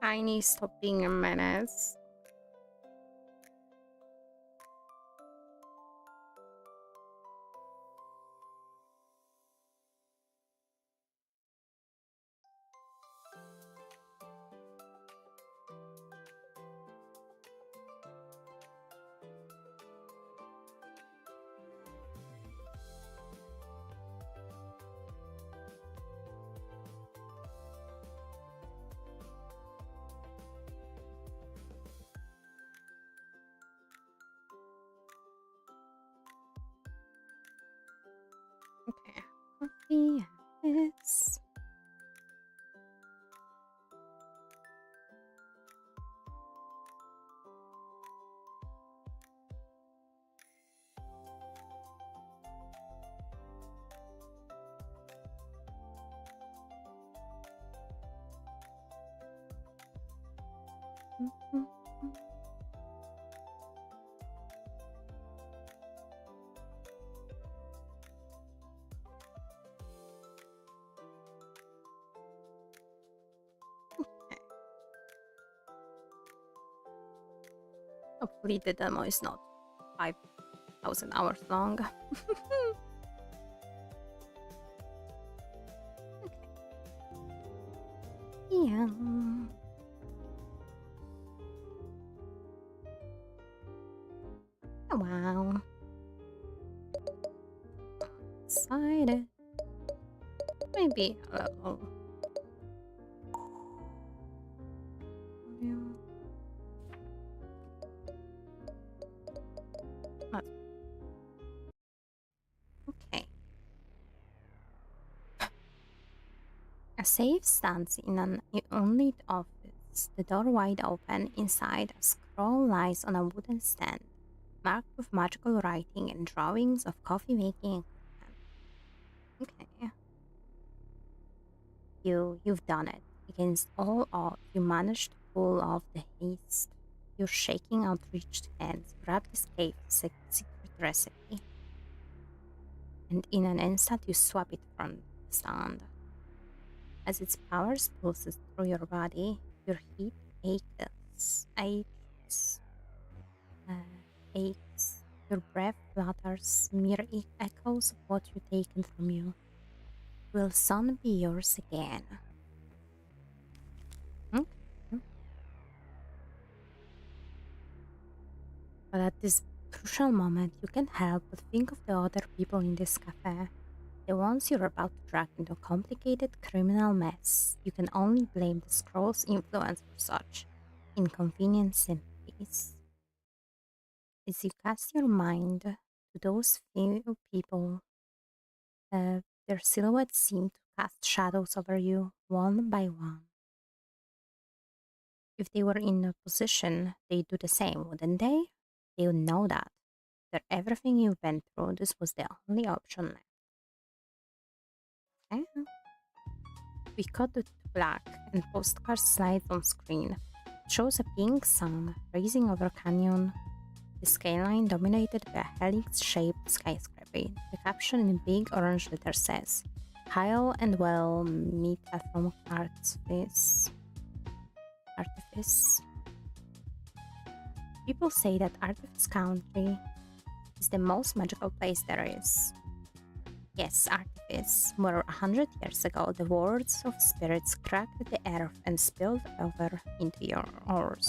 Tiny, stop being a menace. Okay, coffee and this. Mhm. Okay. Hopefully the demo is not 5,000 hours long. Yeah. Oh, wow. Excited. Maybe a little. Yeah. Okay. A safe stands in an unlit office, the door wide open. Inside, a scroll lies on a wooden stand, marked with magical writing and drawings of coffee making equipment. Okay. You've done it. Against all odds, you managed to pull off the haste. Your shaking outreached hands grabbed this cave secret recipe, and in an instant you swap it from the stand. As its power pulses through your body, your heat aches, aches, aches. Your breath flutters, mere echoes of what you've taken from you. Will sun be yours again? Okay. But at this crucial moment, you can't help but think of the other people in this cafe. The ones you're about to drag into a complicated criminal mess. You can only blame the scroll's influence for such inconvenient sympathies. As you cast your mind to those few people, their silhouettes seem to cast shadows over you one by one. If they were in a position, they'd do the same, wouldn't they? They would know that. After everything you've been through, this was the only option left. Okay. We cut to black and postcard slides on screen. It shows a pink sun rising over a canyon. The skyline dominated by a helix-shaped skyscraper. The caption in big orange letters says, "Kyle and Well meet from Artifice." People say that Artifice Country is the most magical place there is. Yes, Artifice, where 100 years ago the words of spirits cracked the earth and spilled over into your oars.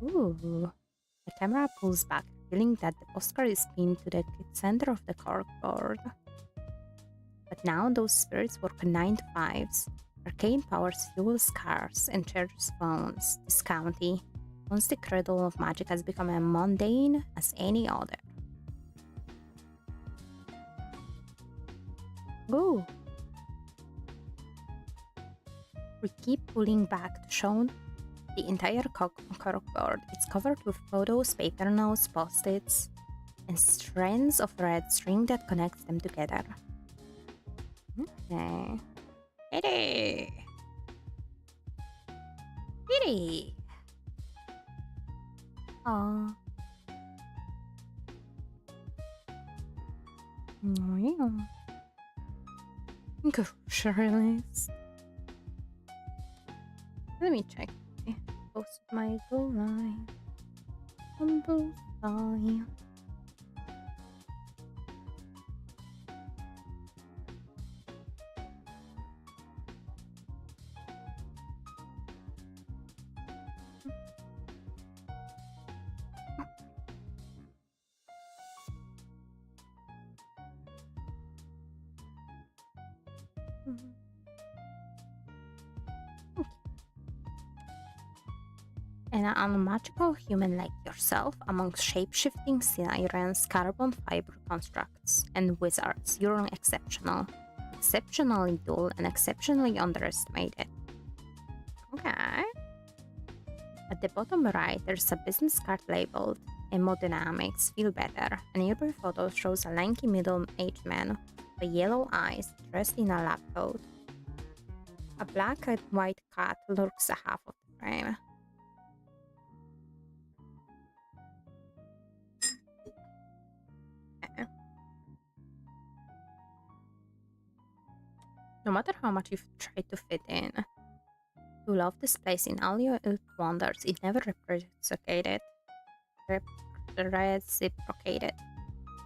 Ooh. The camera pulls back, revealing that the postcard is pinned to the center of the corkboard. But now those spirits work 9 to 5s. Arcane powers fuel scars and charges bones. This county, once the cradle of magic, has become as mundane as any other. Ooh. We keep pulling back to show the entire corkboard. It's covered with photos, paper notes, post-its, and strands of red string that connects them together. Okay. Kitty! Kitty! Aww. Yeah. Grocery list. Let me check. Post my goal line. Humble sigh. An unmatchable human like yourself amongst shape-shifting sirens, carbon fiber constructs, and wizards, you're exceptional. Exceptionally dull and exceptionally underestimated. Okay. At the bottom right, there's a business card labeled Hemodynamics, Feel Better. A nearby photo shows a lanky middle-aged man with yellow eyes dressed in a lab coat. A black and white cat lurks a half of the frame. No matter how much you've tried to fit in, you love this place in all your wonders, it never reciprocated.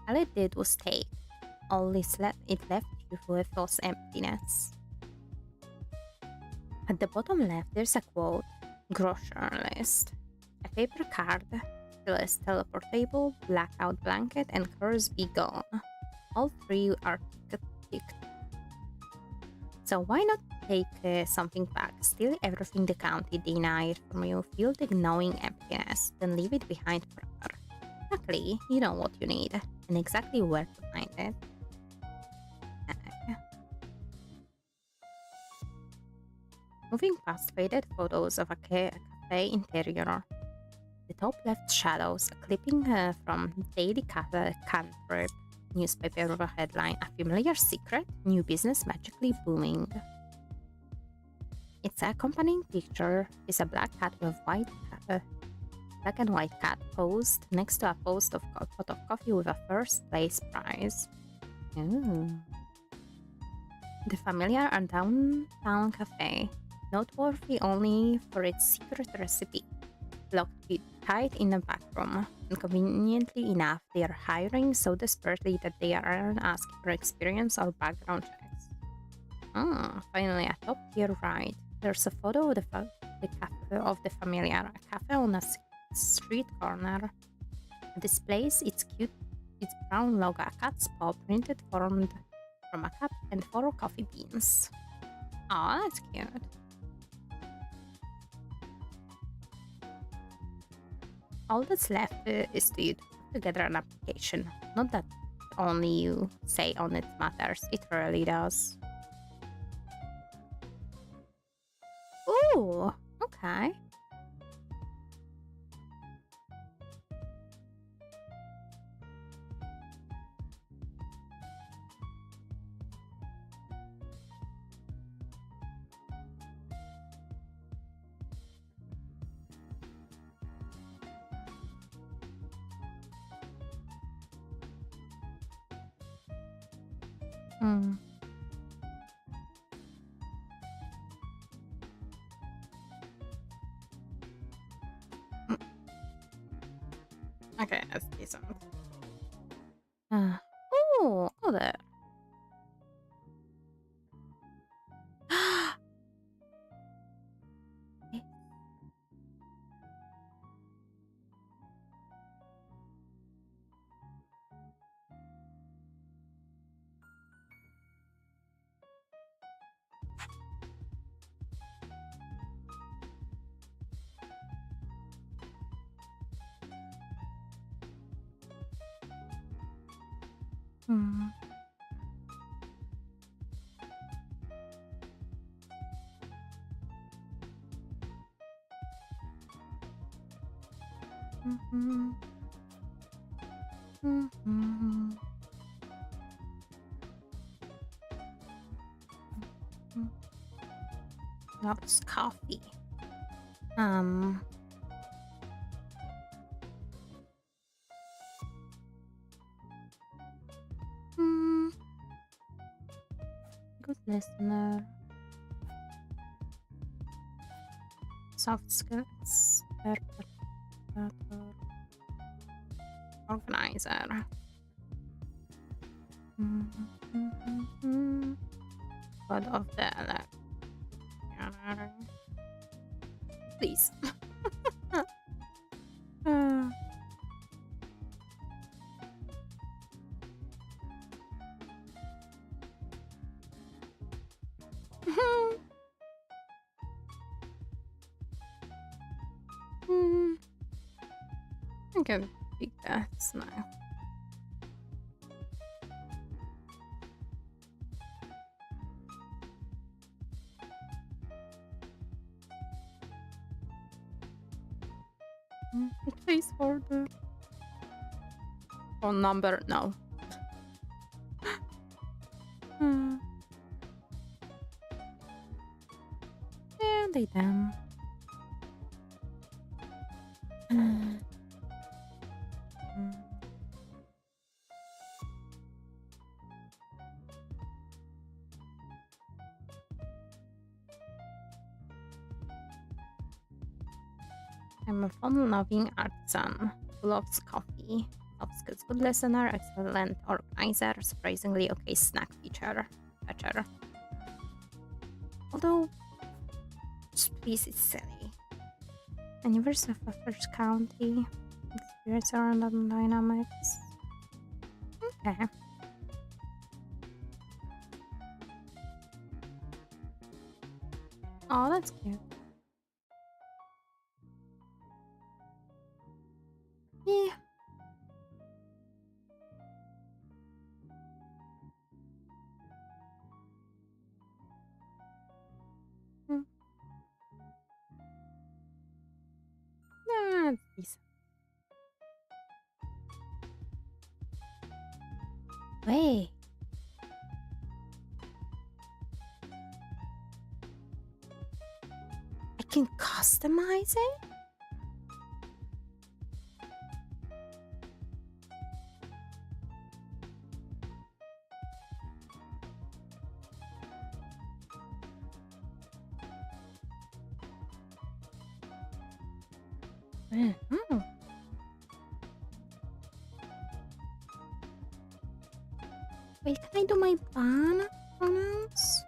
All it did was take. All it left you with was emptiness. At the bottom left, there's a quote, grocery list. A paper card, still a teleportable, blackout blanket, and curse be gone. All three are ticked. So why not take something back, steal everything the county denied from you, feel the gnawing emptiness, then leave it behind forever. Luckily, you know what you need, and exactly where to find it. Moving past faded photos of a cafe interior, the top left shadows a clipping from Daily Cantrip newspaper with a headline, a familiar secret, new business magically booming. Its accompanying picture is a black cat with black and white cat posed next to a post of pot of coffee with a first place prize. Ooh. The familiar and downtown cafe, noteworthy only for its secret recipe, locked tight in a back room. And conveniently enough, they are hiring so desperately that they aren't asking for experience or background checks. Finally, a top tier ride. There's a photo of the familiar, a cafe on a street corner. This place, it's cute. Its brown logo, a cat's paw printed formed from a cup and 4 coffee beans. Oh, that's cute. All that's left is to put together an application. Not that only you say on it matters, it really does. Ooh, okay. Okay, that's decent. Oh, there. Loves coffee. Good listener. soft skills. Perpetrator. Organizer. God of the please. I can pick that now. Place order. Phone number, no. And they done. I'm a fun-loving artisan who loves coffee. Soft skills, good listener, excellent organizer, surprisingly okay snack fetcher. Although, please, it's silly. Anniversary of First County. Experience around the dynamics. Okay. Oh, that's cute. Yeah. That's decent. Wait. I can customize it? Oh. Wait, can I do my pronouns?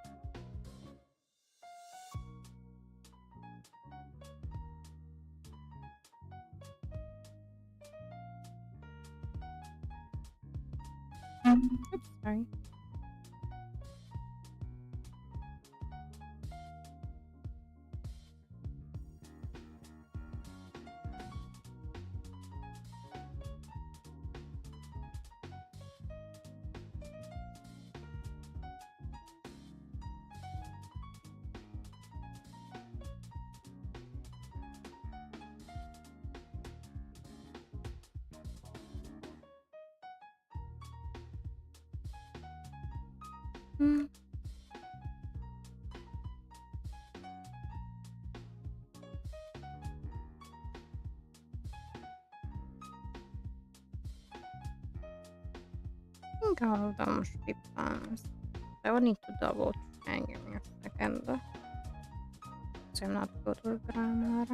Oops, sorry. I think all of them should be plans. I would need to double check. Give me a second. So I'm not good with grammar.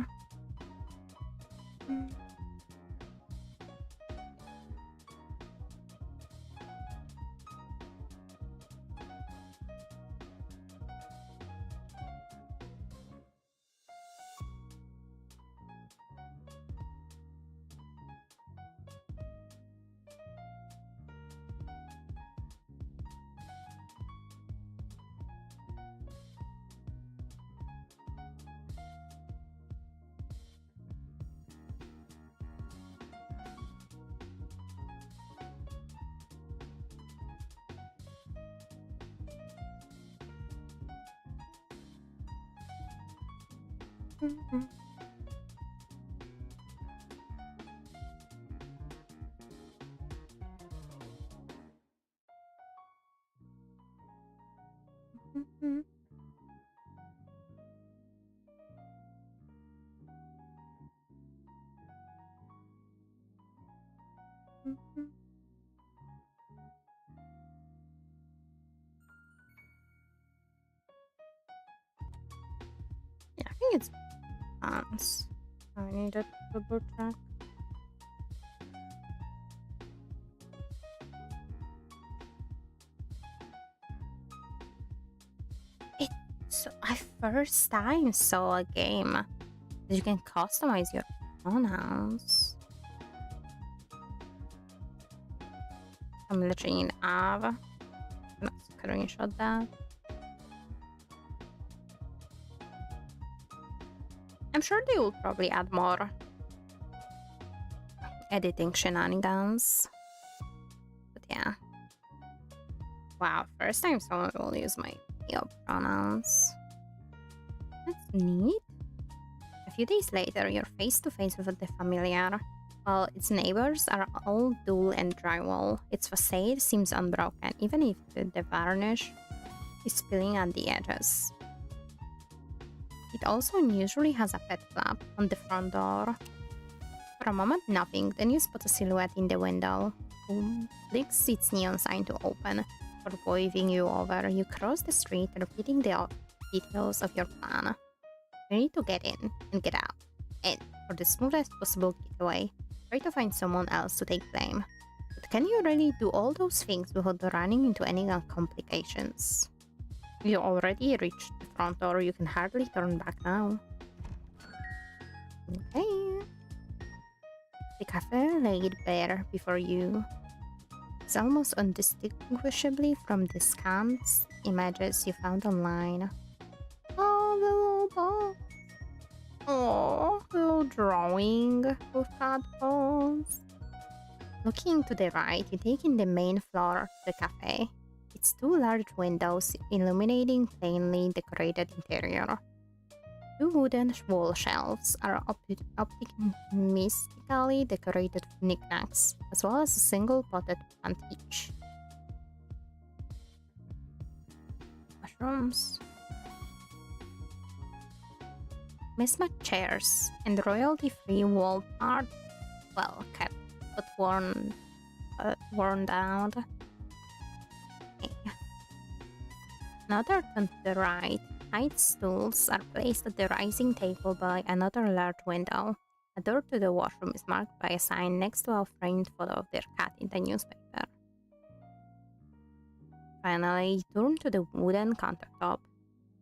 Yeah, I think it's chance. I need a double check. So I first time saw a game that you can customize your pronouns. I'm literally in Av. Let's screenshot that. I'm sure they will probably add more editing shenanigans. But yeah. Wow, first time someone will use my pronouns. That's neat. A few days later, you're face to face with the familiar. While its neighbors are all dull and drywall, its facade seems unbroken, even if the varnish is spilling at the edges. It also unusually has a pet flap on the front door. For a moment, nothing, then you spot a silhouette in the window, who clicks its neon sign to open. For waving you over, you cross the street, repeating the details of your plan. You need to get in and get out, and for the smoothest possible getaway, try to find someone else to take blame. But can you really do all those things without running into any complications? You already reached the front door, you can hardly turn back now. Okay. The cafe laid bare before you. It's almost undistinguishably from the scanned images you found online. Oh, the little box. Oh, little drawing with tadpoles. Looking to the right, you take in the main floor of the cafe. Its two large windows illuminating plainly decorated interior. Two wooden wall shelves are optimistically decorated with knickknacks, as well as a single potted plant each. Mushrooms. Mismatched chairs and royalty-free wall art, well kept but worn down. Okay. Another to the right. Height stools are placed at the rising table by another large window. A door to the washroom is marked by a sign next to a framed photo of their cat in the newspaper. Finally, turn to the wooden countertop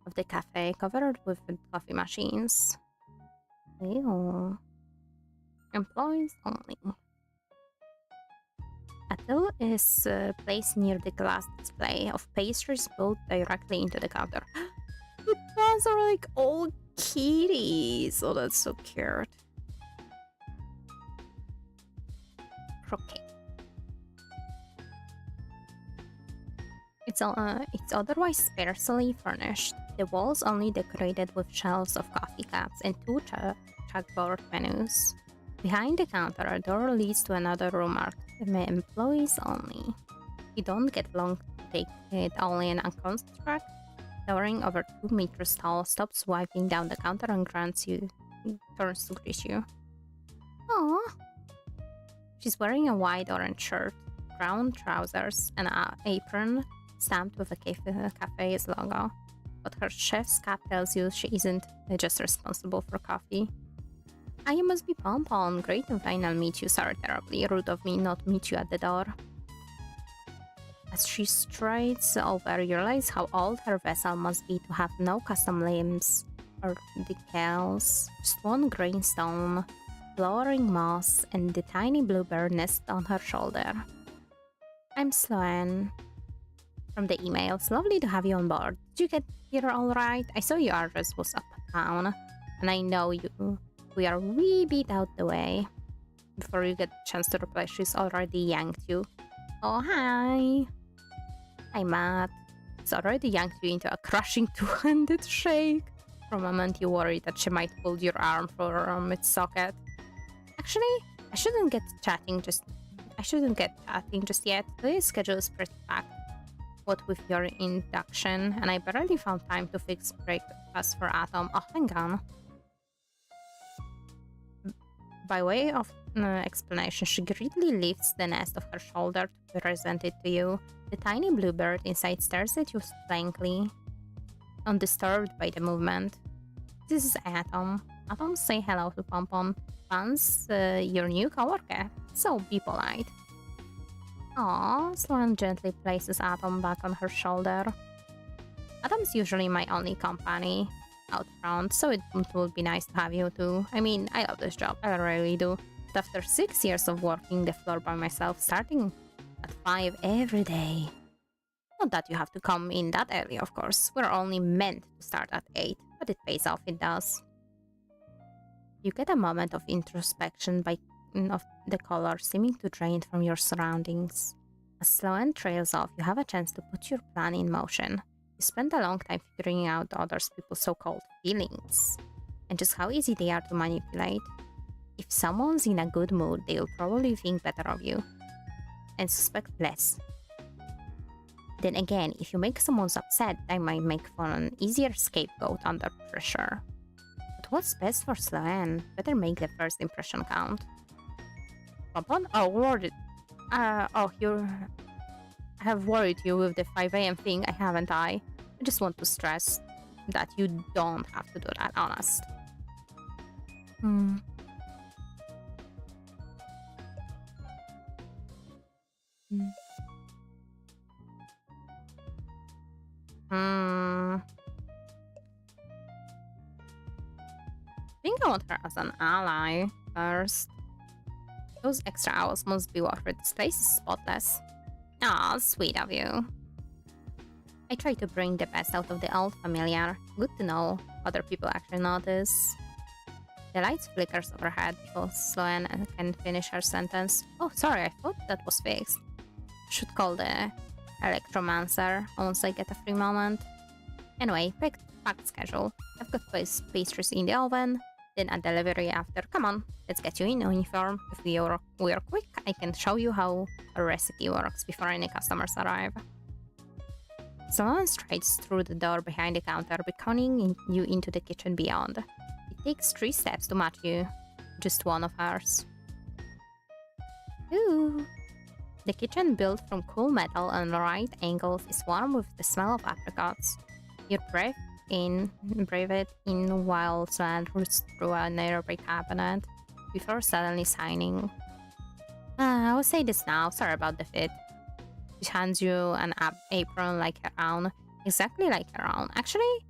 of the cafe covered with coffee machines. Ew. Employees only. A till is placed near the glass display of pastries built directly into the counter. The buns are like old kitties. Oh, that's so cute. Okay. It's otherwise sparsely furnished. The walls only decorated with shelves of coffee cups and two chalkboard menus. Behind the counter, a door leads to another room marked employees only. You don't get long to take it only an unconstruct. Towering over 2 meters tall, stops wiping down the counter and turns to greet you. Aww. She's wearing a wide orange shirt, brown trousers, and an apron stamped with a cafe's logo. But her chef's cap tells you she isn't just responsible for coffee. Ah, you must be Pom-Pom. Great to finally meet you. Sorry, terribly rude of me not meet you at the door. As she strides over, you realize how old her vessel must be to have no custom limbs or decals, just one greenstone, flowering moss, and the tiny bluebird nest on her shoulder. I'm Sloane. From the emails, lovely to have you on board. Did you get here all right? I saw your address was uptown, and I know we are a wee bit out the way. Before you get a chance to reply, she's already yanked you. Oh, hi. Hi, Matt. It's already yanked you into a crushing two-handed shake. For a moment, you worry that she might pull your arm from its socket. Actually, I shouldn't get chatting just yet. Today's schedule is pretty packed. What with your induction, and I barely found time to fix breakfast for Atom. Oh, hang on. By way of explanation, she greedily lifts the nest of her shoulder to present it to you. The tiny bluebird inside stares at you blankly, undisturbed by the movement. This is Atom. Atom, say hello to Pom Pom. Pans, your new coworker. So be polite. Aw, Sloan gently places Atom back on her shoulder. Atom's usually my only company out front, so it would be nice to have you too. I mean, I love this job, I really do. But after 6 years of working the floor by myself, starting at 5 every day. Not that you have to come in that early, of course. We're only meant to start at 8, but it pays off, it does. You get a moment of introspection of the color seeming to drain from your surroundings. As Sloan trails off, you have a chance to put your plan in motion. You spend a long time figuring out other people's so-called feelings and just how easy they are to manipulate. If someone's in a good mood, they'll probably think better of you and suspect less. Then again, if you make someone upset, they might make for an easier scapegoat under pressure. But what's best for Sloan? Better make the first impression count. Pom-pom? Oh, worried. I have worried you with the 5 a.m. thing, haven't I? I just want to stress that you don't have to do that, honest. I think I want her as an ally first. Those extra hours must be worth it. This place is spotless. Aw, sweet of you. I try to bring the best out of the old familiar. Good to know other people actually notice. The lights flickers overhead before Sloan can finish her sentence. Oh, sorry, I thought that was fixed. Should call the electromancer once I get a free moment. Anyway, packed schedule. I've got pastries in the oven, then a delivery after. Come on, let's get you in uniform. If we're quick, I can show you how a recipe works before any customers arrive. Someone strides through the door behind the counter, beckoning you into the kitchen beyond. It takes 3 steps to match you. Just one of hers. Ooh. The kitchen, built from cool metal and right angles, is warm with the smell of apricots. You breathe it in while Sloan roots through a nearby cabinet before suddenly signing. I will say this now, sorry about the fit. She hands you an apron like her own, exactly like her own. Actually,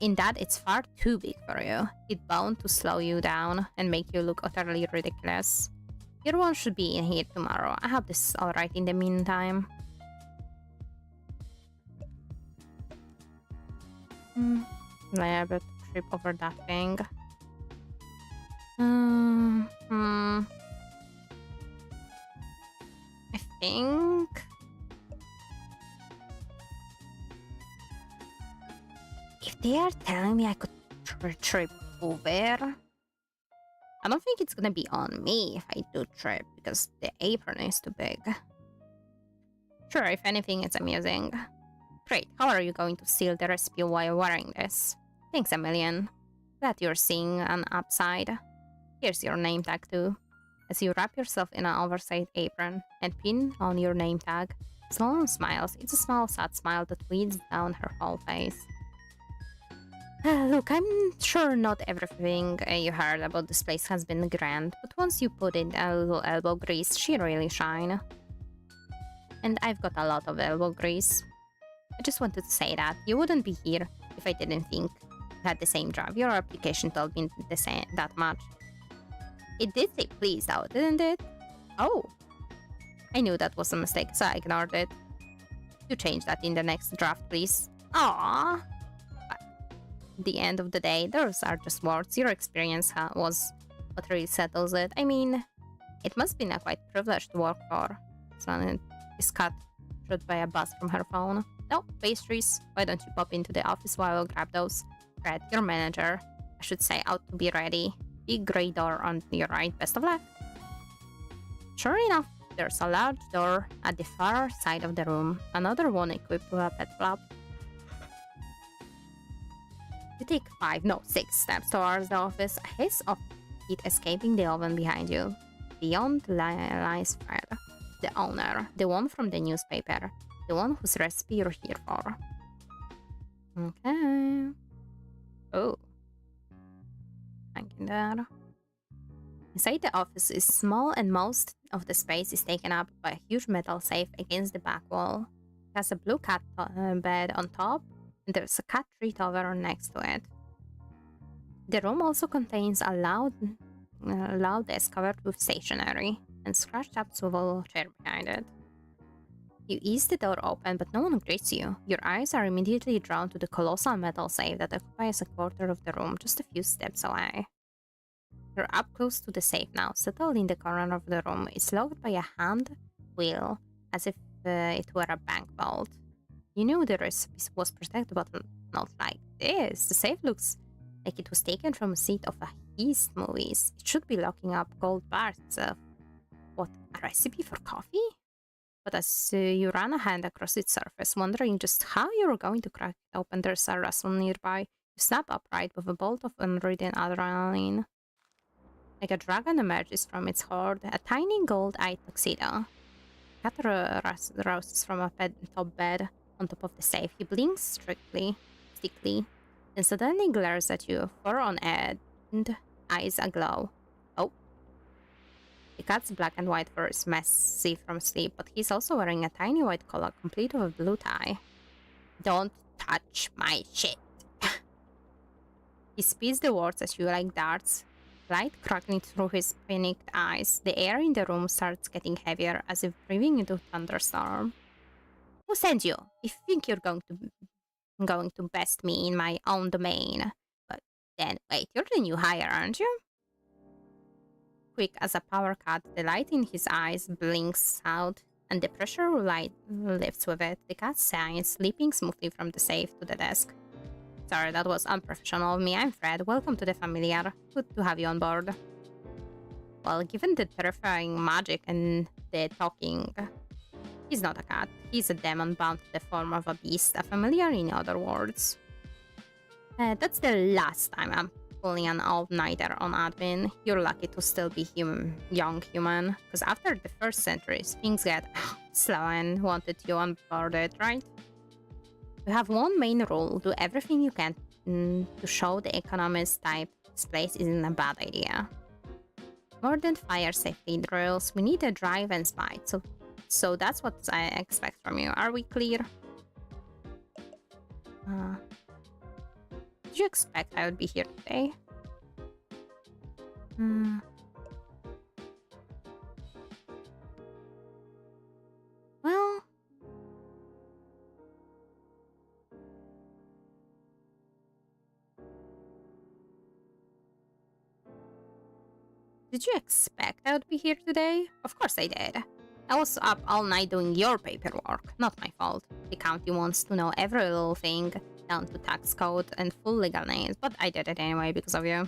in that it's far too big for you. It's bound to slow you down and make you look utterly ridiculous. Your one should be in here tomorrow. I hope this is alright in the meantime. Yeah, but trip over that thing. I think if they are telling me I could trip over, I don't think it's gonna be on me if I do trip because the apron is too big. Sure, if anything, it's amusing. Great, how are you going to seal the recipe while wearing this? Thanks a million. Glad you're seeing an upside. Here's your name tag too. As you wrap yourself in an oversized apron and pin on your name tag, Sloan smiles. It's a small, sad smile that weeds down her whole face. Look, I'm sure not everything you heard about this place has been grand, but once you put in a little elbow grease, she really shine. And I've got a lot of elbow grease. I just wanted to say that. You wouldn't be here if I didn't think you had the same job. Your application told me the same that much. It did say please though, didn't it? Oh. I knew that was a mistake, so I ignored it. You change that in the next draft, please. Aww. At the end of the day, those are just words. Your experience was what really settles it. I mean, it must have been a quite privilege to work for. Someone is cut short by a buzz from her phone. No, pastries. Why don't you pop into the office while I grab those? Fred, your manager, I should say, out to be ready. Big grey door on your right. Best of luck. Sure enough, there's a large door at the far side of the room. Another one equipped with a pet flap. You take 6 steps towards the office, a hiss of heat escaping the oven behind you. Beyond lies Fred, the owner, the one from the newspaper, the one whose recipe you're here for. Okay. Oh. hang in there. Inside the office is small and most of the space is taken up by a huge metal safe against the back wall. It has a blue cat bed on top and there's a cat tree tower next to it. The room also contains a loud desk covered with stationery and scratched up swivel chair behind it. You ease the door open, but no one greets you. Your eyes are immediately drawn to the colossal metal safe that occupies a quarter of the room just a few steps away. You're up close to the safe now, settled in the corner of the room. It's locked by a hand wheel, as if it were a bank vault. You knew the recipe was protected, but not like this. The safe looks like it was taken from a seat of a heist movies. It should be locking up gold bars. What, a recipe for coffee? But as you run a hand across its surface, wondering just how you're going to crack it open, there's a rustle nearby. You snap upright with a bolt of unridden adrenaline. Like a dragon emerges from its hoard, a tiny gold-eyed tuxedo. Cat rouses from a top bed on top of the safe. He blinks stickly, then suddenly glares at you, fur on end, eyes aglow. Oh. The cat's black and white fur is messy from sleep, but he's also wearing a tiny white collar complete with a blue tie. Don't touch my shit. He speeds the words at you like darts, light crackling through his panicked eyes. The air in the room starts getting heavier, as if breathing into a thunderstorm. Who sent you? If you think you're going to best me in my own domain. But then, wait, you're the new hire, aren't you? Quick as a power cut, the light in his eyes blinks out, and the pressure light lifts with it. The cat signs, leaping smoothly from the safe to the desk. Sorry, that was unprofessional of me. I'm Fred. Welcome to the Familiar. Good to have you on board. Well, given the terrifying magic and the talking, he's not a cat. He's a demon bound to the form of a beast, a familiar in other words. That's the last time I'm pulling an all-nighter on admin. You're lucky to still be young human, because after the first centuries, things get slow and wanted you onboarded, right? You have one main rule: do everything you can to show the economist type this place isn't a bad idea. More than fire safety drills, we need a drive and spite, so that's what I expect from you. Are we clear? Did you expect I would be here today? Well... Did you expect I would be here today? Of course I did. I was up all night doing your paperwork. Not my fault. The county wants to know every little thing, down to tax code and full legal names, but I did it anyway because of you.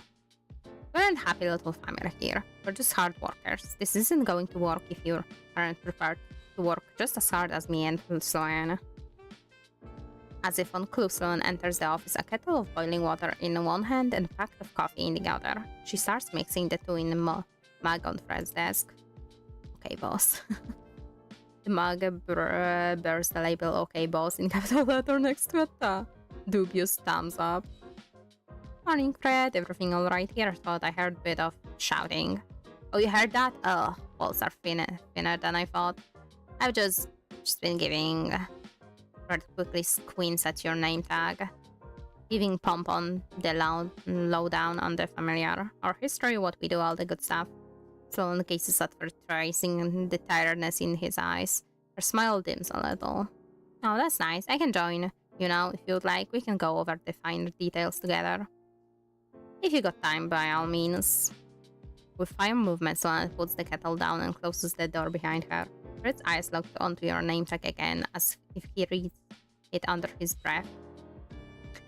We're a happy little family here. We're just hard workers. This isn't going to work if you aren't prepared to work just as hard as me and Sloan. As if on clue, Sloan enters the office, a kettle of boiling water in one hand and a packet of coffee in the other. She starts mixing the two in the mug on Fred's desk. Okay, boss. The mug bears the label "Okay, boss" in capital letter next to it. Dubious thumbs up. Morning, Fred. Everything all right here? Thought I heard a bit of shouting. Oh, you heard that? Oh, balls are thinner than I thought. I've just been giving... Fred quickly squints at your name tag, giving pomp on the lowdown on the familiar. Our history, what we do, all the good stuff. Sloan gazes at her, tracing the tiredness in his eyes. Her smile dims a little. Oh, that's nice. I can join. You know, if you'd like, we can go over the finer details together. If you got time, by all means. With fire movement, Sloan puts the kettle down and closes the door behind her. Fred's eyes locked onto your name tag again, as if he reads it under his breath.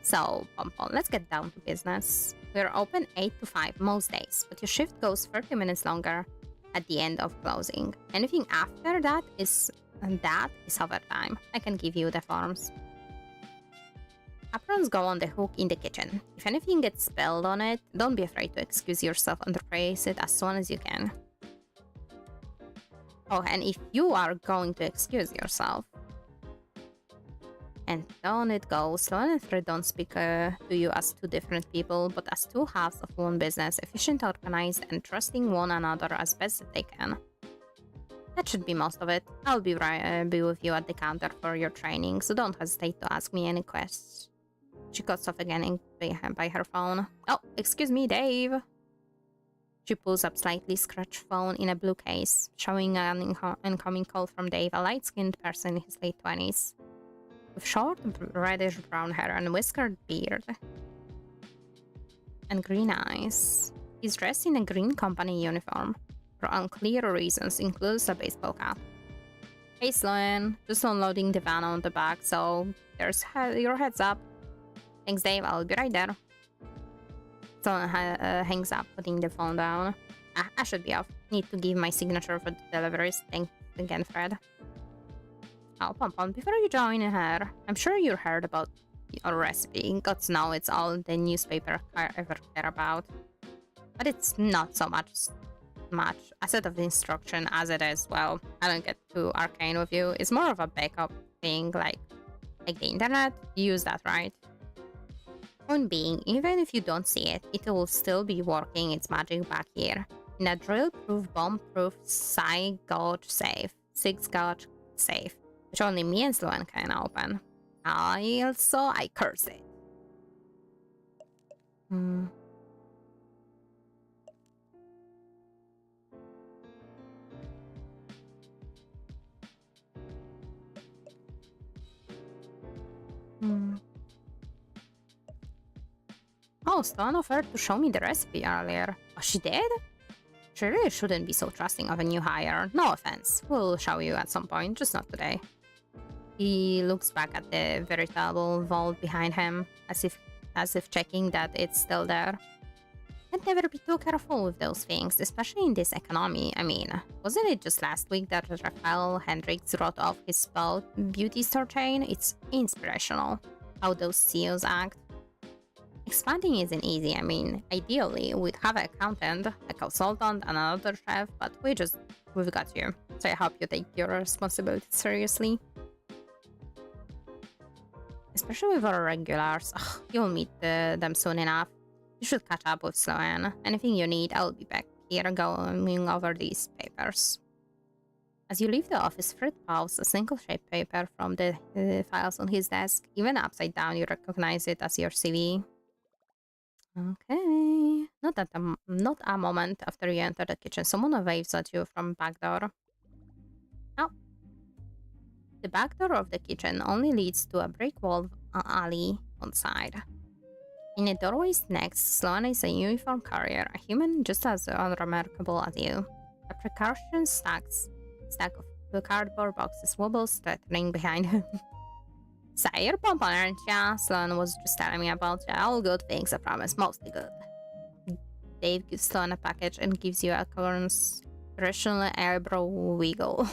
So, Pompon, let's get down to business. We're open 8 to 5 most days, but your shift goes 30 minutes longer at the end of closing. Anything after that is overtime. I can give you the forms. Aprons go on the hook in the kitchen. If anything gets spilled on it, don't be afraid to excuse yourself and replace it as soon as you can. Oh, and if you are going to excuse yourself, And down it goes. Sloan and Fred don't speak to you as two different people, but as two halves of one business, efficient, organized, and trusting one another as best they can. That should be most of it. I'll be with you at the counter for your training, so don't hesitate to ask me any questions. She cuts off again by her phone. Oh, excuse me, Dave. She pulls up slightly scratched phone in a blue case, showing an incoming call from Dave, a light-skinned person in his late 20s. With short, reddish-brown hair and whiskered beard. And green eyes. He's dressed in a green company uniform. For unclear reasons, includes a baseball cap. Hey Sloan, just unloading the van on the back, so there's your heads up. Thanks Dave, I'll be right there. Sloan hangs up, putting the phone down. I should be off. Need to give my signature for the deliveries. Thanks again, Fred. Oh, Pompon, before you join her, I'm sure you heard about your recipe. Got to know it's all the newspaper I ever care about. But it's not so much a set of instruction as it is, well, I don't get too arcane with you. It's more of a backup thing, like the internet. You use that, right? Point being, even if you don't see it, it will still be working its magic back here. In a drill-proof, bomb-proof, six-gauge safe, which only me and Sloan can open. I curse it. Oh, Sloan offered to show me the recipe earlier. Oh, she did? She really shouldn't be so trusting of a new hire. No offense. We'll show you at some point, just not today. He looks back at the veritable vault behind him, as if checking that it's still there. I'd never be too careful with those things, especially in this economy. I mean, wasn't it just last week that Raphael Hendricks wrote off his beauty store chain? It's inspirational how those CEOs act. Expanding isn't easy. I mean, ideally, we'd have an accountant, a consultant, and another chef, but we've got you. So I hope you take your responsibility seriously. Especially with our regulars. Ugh, you'll meet them soon enough. You should catch up with Sloan. Anything you need, I'll be back here going over these papers. As you leave the office, Fred pulls a single sheet paper from the files on his desk. Even upside down, you recognize it as your CV. Okay. Not a moment after you enter the kitchen. Someone waves at you from back door. Oh. The back door of the kitchen only leads to a brick wall alley on side. In the doorways next, Sloan is a uniform carrier, a human just as unremarkable as you. A precaution stack of cardboard boxes wobbles threatening behind him. Say, you're Pompon, aren't ya? Sloan was just telling me about ya. All good things, I promise. Mostly good. Dave gives Sloan a package and gives you a congressional eyebrow wiggle.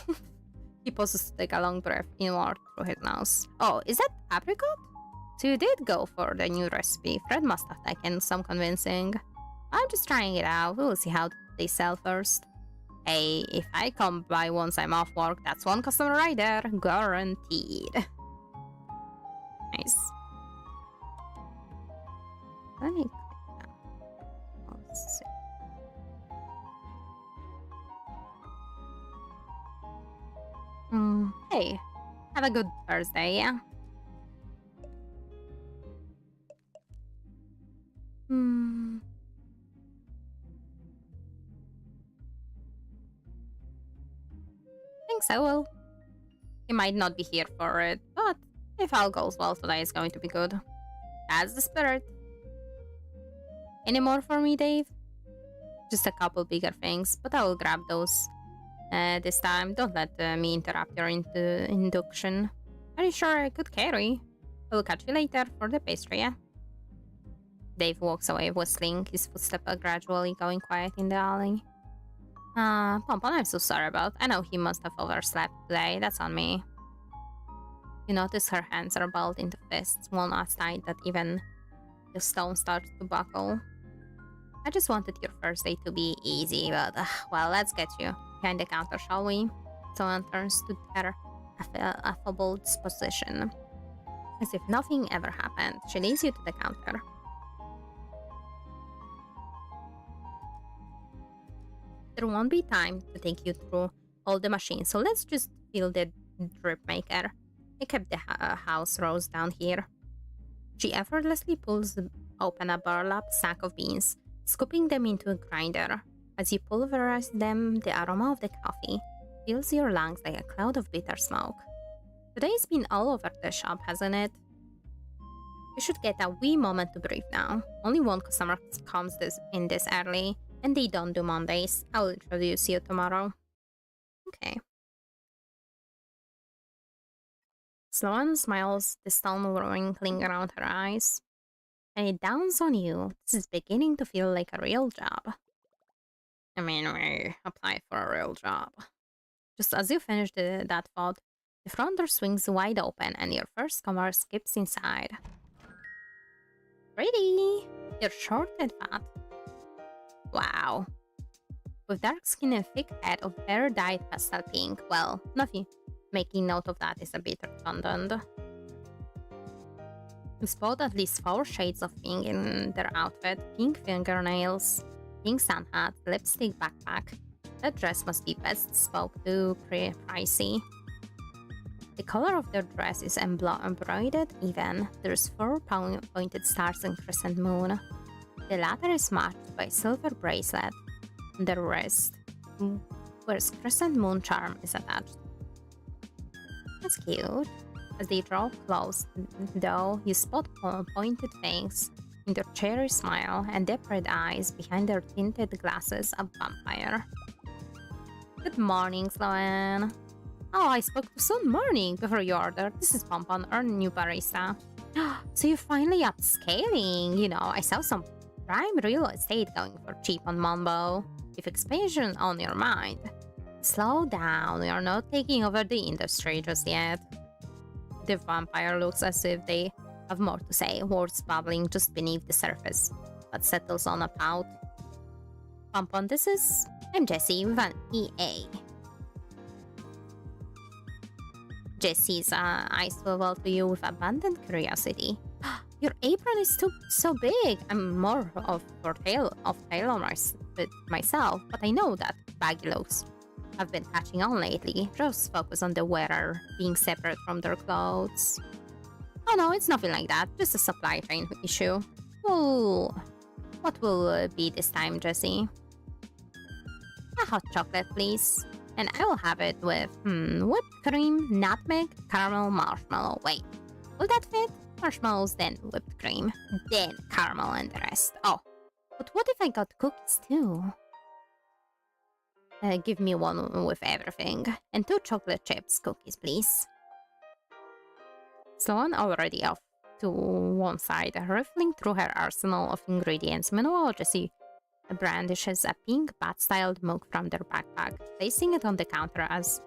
He pauses to take a long breath inward through his nose. Oh, is that apricot? So you did go for the new recipe. Fred must have taken some convincing. I'm just trying it out. We'll see how they sell first. Hey, if I come by once I'm off work, that's one customer right there. Guaranteed. Nice. Let me click that. Let's see. Hey, have a good Thursday, yeah? Thanks, I will. He might not be here for it, but if all goes well today, it's going to be good. That's the spirit. Any more for me, Dave? Just a couple bigger things, but I will grab those this time. Don't let me interrupt your induction. Are you sure I could carry? We'll catch you later for the pastry, yeah? Dave walks away, whistling, his footsteps are gradually going quiet in the alley. Pompon, I'm so sorry about. I know he must have overslept today. That's on me. You notice her hands are balled into fists, one as tight that even the stone starts to buckle. I just wanted your first day to be easy, but well, let's get you behind the counter, shall we? Someone turns to her affable disposition. As if nothing ever happened, she leads you to the counter. There won't be time to take you through all the machines, so let's just fill the drip maker. I kept the house rows down here. She effortlessly pulls open a burlap sack of beans, scooping them into a grinder. As you pulverize them, the aroma of the coffee fills your lungs like a cloud of bitter smoke. Today's been all over the shop, hasn't it? You should get a wee moment to breathe now. Only one customer comes in this early, and they don't do Mondays. I'll introduce you tomorrow. Okay. Sloan smiles, the stone wrinkling around her eyes. And it dawns on you, this is beginning to feel like a real job. I mean, we applied for a real job. Just as you finish that thought, the front door swings wide open and your first comer skips inside. Pretty! You're short and fat. Wow. With dark skin and thick head of hair-dyed pastel pink, well, nothing. Making note of that is a bit redundant. You spot at least 4 shades of pink in their outfit: pink fingernails, pink sun hat, lipstick backpack. That dress must be best spoke to pricey. The color of their dress is embroidered even. There's 4 pointed stars and crescent moon. The latter is matched by a silver bracelet on their wrist, where crescent moon charm is attached. That's cute. As they draw close, though, you spot pointed fangs in their cherry smile and deep red eyes behind their tinted glasses of vampire. Good morning, Sloan. Oh, I spoke to Sun Morning before you ordered. This is Pompon, our new barista. So you're finally upscaling. You know, I saw some prime real estate going for cheap on Mambo. If expansion on your mind. Slow down, you're not taking over the industry just yet. The vampire looks as if they have more to say, words bubbling just beneath the surface, but settles on a pout. Pompon, I'm Jessie with an EA. Jesse's eyes swivel to you with abundant curiosity. Your apron is so big. I'm more of tailor myself, but I know that baggy looks have been catching on lately. Just focus on the wearer being separate from their clothes. Oh no, it's nothing like that. Just a supply chain issue. Well, what will be this time, Jessie? A hot chocolate, please. And I will have it with whipped cream, nutmeg, caramel, marshmallow. Wait, will that fit? Marshmallows, then whipped cream, then caramel and the rest. Oh, but what if I got cookies too? Give me one with everything. And 2 chocolate chips cookies, please. Sloan already off to one side, riffling through her arsenal of ingredients. Meanwhile, Jessie brandishes a pink bat-styled mug from their backpack, placing it on the counter as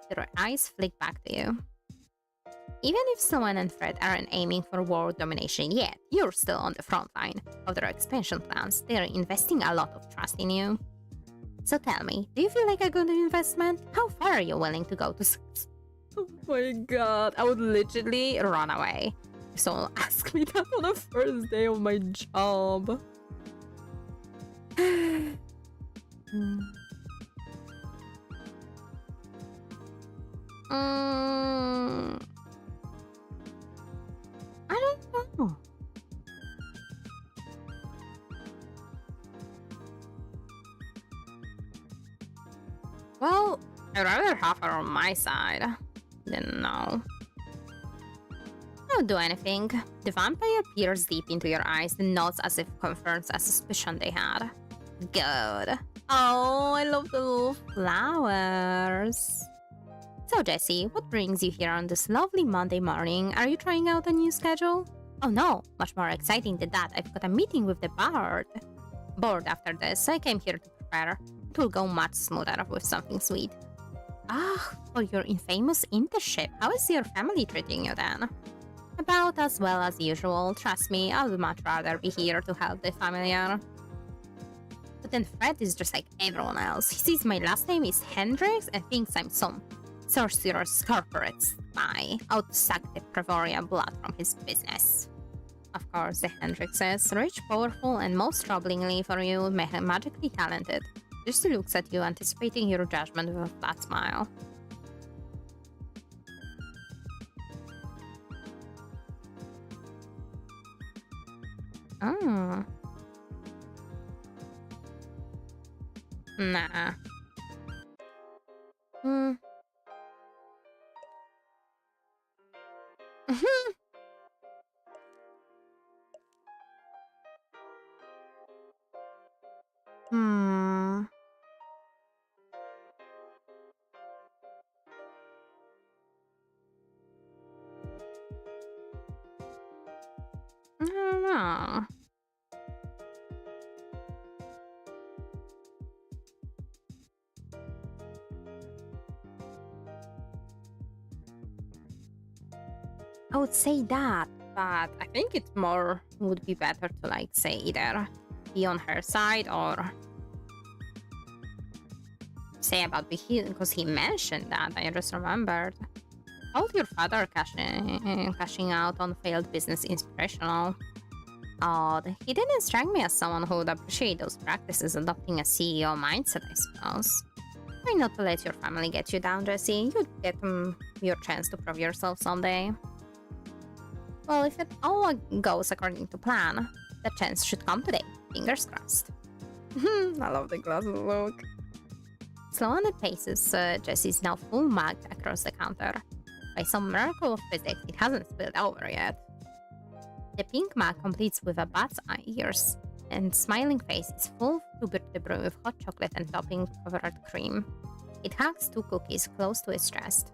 their eyes flick back to you. Even if Sloan and Fred aren't aiming for world domination yet, you're still on the front line of their expansion plans. They're investing a lot of trust in you. So tell me, do you feel like a good investment? How far are you willing to go to success? Oh my god, I would literally run away if someone asked me that on the first day of my job. I don't know. Well, I'd rather have her on my side than no. Don't do anything. The vampire peers deep into your eyes and nods as if confirms a suspicion they had. Good. Oh, I love the little flowers. So, Jessie, what brings you here on this lovely Monday morning? Are you trying out a new schedule? Oh no, much more exciting than that. I've got a meeting with the board after this, so I came here to prepare. It will go much smoother with something sweet. Ah, for your infamous internship, how is your family treating you then? About as well as usual. Trust me, I would much rather be here to help the familiar. But then Fred is just like everyone else. He sees my last name is Hendrix and thinks I'm some Sorcerer's corporate spy out to suck the Pravoria blood from his business. Of course, the Hendrixes, rich, powerful, and most troublingly for you, magically talented. Just looks at you, anticipating your judgment with a flat smile. Oh. Nah. Hmm. Hmm. I don't know. I would say that, but I think it more would be better to like say either be on her side or say about because he mentioned that. I just remembered. How your father cashing out on failed business inspirational? Odd. He didn't strike me as someone who would appreciate those practices, adopting a CEO mindset, I suppose. Try not to let your family get you down, Jesse. You'd get your chance to prove yourself someday. Well, if it all goes according to plan, the chance should come today. Fingers crossed. I love the glasses look. Sloan paces Jesse's now full mugged across the counter. By some miracle of physics, it hasn't spilled over yet. The pink mug completes with a bat's ears, and smiling face is full to the brim with hot chocolate and topping-covered cream. It hugs 2 cookies close to its chest.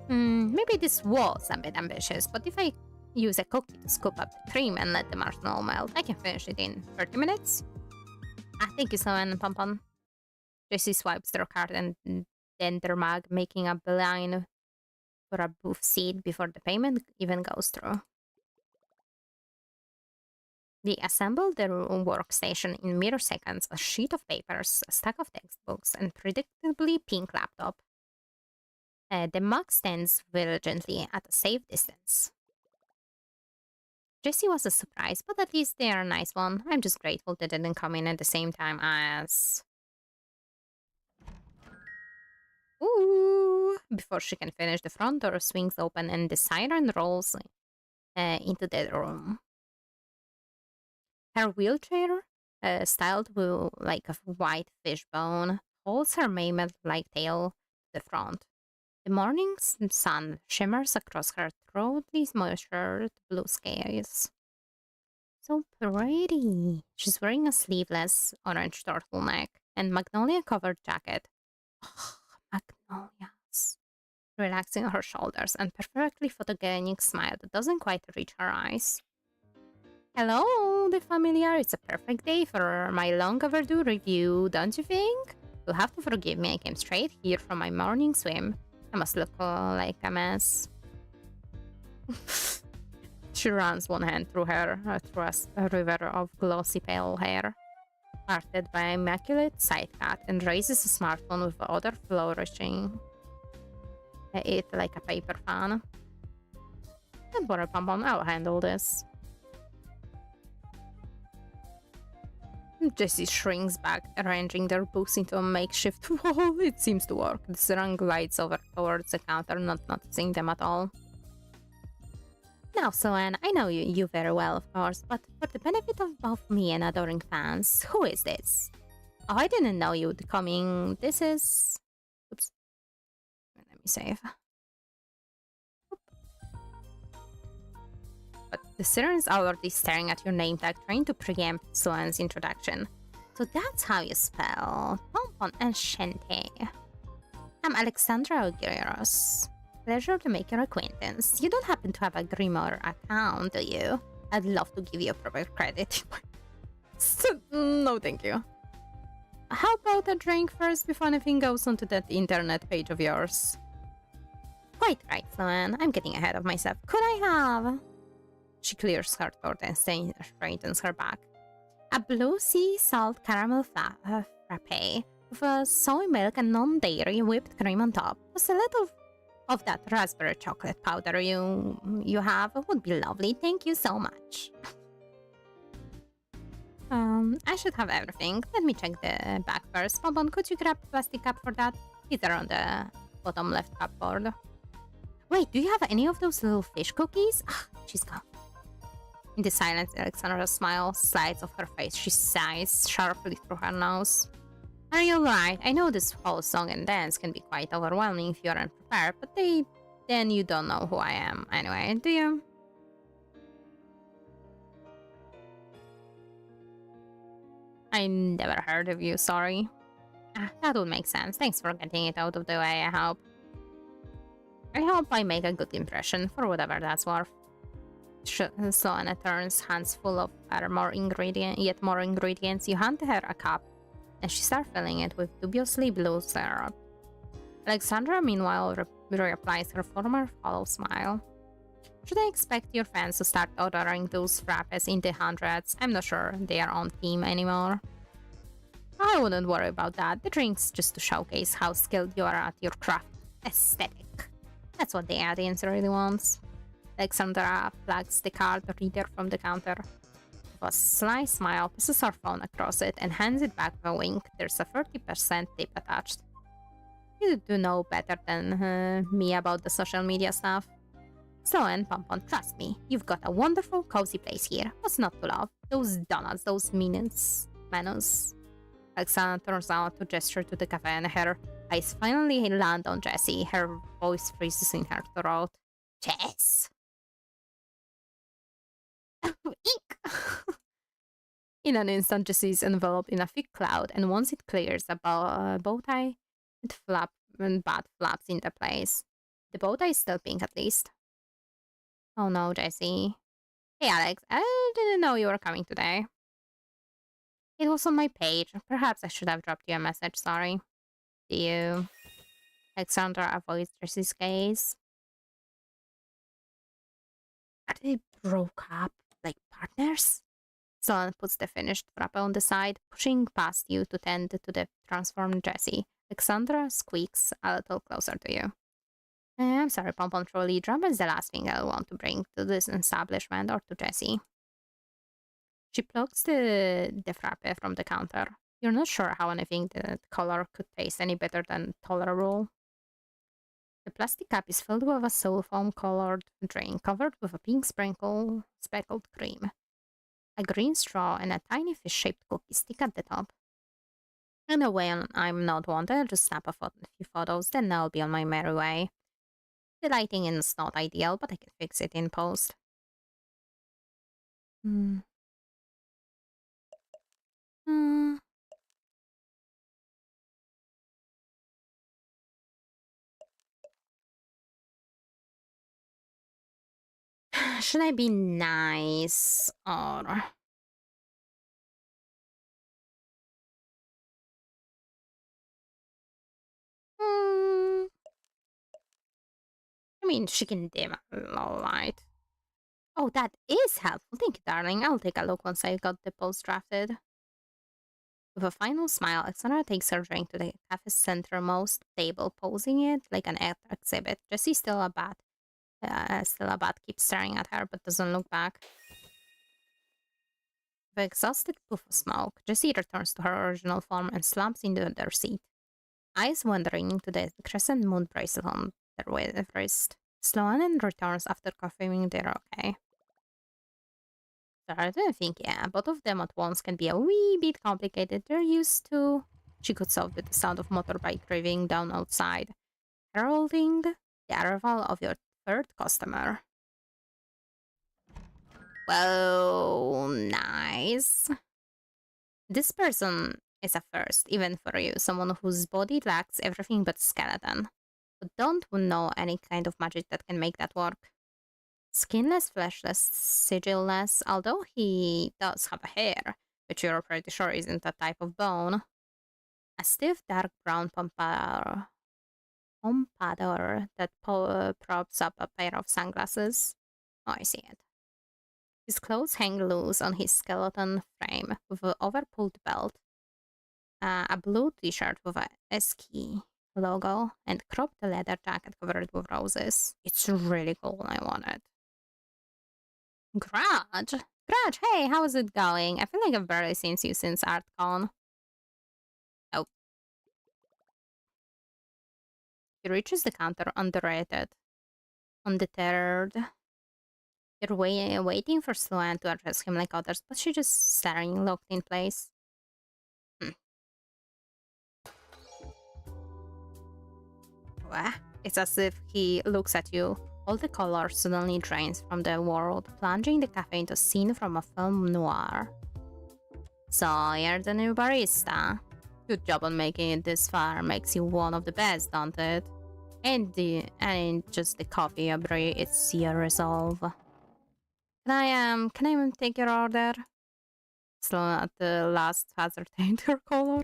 Maybe this was a bit ambitious, but if I use a cookie to scoop up the cream and let the marshmallow melt, I can finish it in 30 minutes. Thank you, Sloan Pompon. Jessie swipes their card and then their mug, making a beeline for a booth seat before the payment even goes through. They assemble their workstation in mere seconds, a sheet of papers, a stack of textbooks, and predictably pink laptop. The mug stands diligently at a safe distance. Jessie was a surprise, but at least they are a nice one. I'm just grateful they didn't come in at the same time as... Ooh! Before she can finish, the front door swings open and the siren rolls into the room. Her wheelchair, styled with like a white fishbone, holds her mammoth-like tail to the front. The morning sun shimmers across her throatly moistured blue skies. So pretty. She's wearing a sleeveless orange turtleneck and magnolia-covered jacket. Oh, magnolias. Relaxing her shoulders and perfectly photogenic smile that doesn't quite reach her eyes. Hello, the familiar. It's a perfect day for my long overdue review, don't you think? You'll have to forgive me. I came straight here from my morning swim. I must look like a mess. She runs one hand through her through a river of glossy pale hair, parted by an immaculate side cut, and raises a smartphone with the other flourishing it like a paper fan. Don't worry, Pompon, I'll handle this. Jessie shrinks back, arranging their books into a makeshift wall. It seems to work. The Serang glides over towards the counter, not noticing them at all. Now, Sloan, I know you very well, of course, but for the benefit of both me and adoring fans, who is this? Oh, I didn't know you'd coming. This is... Oops. Let me save. But the Siren's already staring at your name tag, trying to preempt Sloan's introduction. So that's how you spell Pompon and Shente. I'm Alexandra Aguirreros. Pleasure to make your acquaintance. You don't happen to have a Grimoire account, do you? I'd love to give you proper credit. No, thank you. How about a drink first before anything goes onto that internet page of yours? Quite right, Sloan. I'm getting ahead of myself. Could I have... She clears her throat and straightens her back. A blue sea salt caramel frappe with soy milk and non-dairy whipped cream on top. Just a little of that raspberry chocolate powder you have would be lovely. Thank you so much. I should have everything. Let me check the back first. Bonbon, could you grab a plastic cup for that? These are on the bottom left cupboard. Wait, do you have any of those little fish cookies? Ah, she's gone. In the silence, Alexandra's smile slides off her face. She sighs sharply through her nose. Are you alright? I know this whole song and dance can be quite overwhelming if you aren't prepared, but then you don't know who I am anyway, do you? I never heard of you, sorry. Ah, that would make sense. Thanks for getting it out of the way, I hope. I hope I make a good impression, for whatever that's worth. Sloane turns hands full of her yet more ingredients. You hand her a cup, and she starts filling it with dubiously blue syrup. Alexandra, meanwhile, reapplies her former hollow smile. Should I expect your fans to start ordering those frappes in the hundreds? I'm not sure they are on theme anymore. I wouldn't worry about that. The drink's just to showcase how skilled you are at your craft. Aesthetic. That's what the audience really wants. Alexandra plugs the card reader from the counter. With a sly smile, passes her phone across it and hands it back with a wink. There's a 30% tip attached. You do know better than me about the social media stuff. Sloane, Pompon, trust me, you've got a wonderful, cozy place here. What's not to love? Those donuts, those menus. Alexandra turns out to gesture to the cafe and her eyes finally land on Jessie. Her voice freezes in her throat. Jess! Eek! In an instant, Jessie is enveloped in a thick cloud, and once it clears, a bow tie and bat flaps into place. The bow tie is still pink, at least. Oh no, Jessie. Hey, Alex, I didn't know you were coming today. It was on my page. Perhaps I should have dropped you a message, sorry. Do you? Alexandra avoids Jessie's gaze. Are they broke up like partners? Sloane puts the finished frappe on the side, pushing past you to tend to the transformed Jessie. Alexandra squeaks a little closer to you. I'm sorry, Pompon Trolley. Drama is the last thing I'll want to bring to this establishment or to Jessie. She plucks the frappe from the counter. You're not sure how anything that color could taste any better than tolerable. The plastic cup is filled with a sulfone-colored drink covered with a pink speckled cream. A green straw and a tiny fish-shaped cookie stick at the top. In a way I'm not wanted, just snap a few photos, then I'll be on my merry way. The lighting is not ideal, but I can fix it in post. Should I be nice or... I mean, she can dim a little light. Oh, that is helpful. Thank you, darling. I'll take a look once I got the post drafted. With a final smile, Alexandra takes her drink to the cafe's centermost table, posing it like an art exhibit. Jessie, still a bat, keeps staring at her but doesn't look back. With an exhausted puff of smoke, Jessie returns to her original form and slumps into their seat. Eyes wandering to the crescent moon bracelet on their wrist. Sloane returns after confirming they're okay. I think, yeah, both of them at once can be a wee bit complicated. They're used to... She cuts off with the sound of motorbike driving down outside, heralding the arrival of your third customer. Whoa, nice. This person is a first, even for you, someone whose body lacks everything but skeleton. But don't know any kind of magic that can make that work. Skinless, fleshless, sigilless, although he does have a hair, which you're pretty sure isn't a type of bone. A stiff dark brown pompadour that props up a pair of sunglasses. Oh, I see it. His clothes hang loose on his skeleton frame with an overpulled belt, a blue t-shirt with a ski logo and cropped leather jacket covered with roses. It's really cool. I want it. Grudge? Grudge, hey, how is it going? I feel like I've barely seen you since ArtCon. Oh. He reaches the counter underrated. Undeterred. You're waiting for Sloane to address him like others, but she's just staring, locked in place. What? It's as if he looks at you. All the color suddenly drains from the world, plunging the cafe into a scene from a film noir. So, you're the new barista. Good job on making it this far. Makes you one of the best, don't it? And just the coffee, Aubrey. It's your resolve. Can I take your order? Sloan at the last ascertained her color.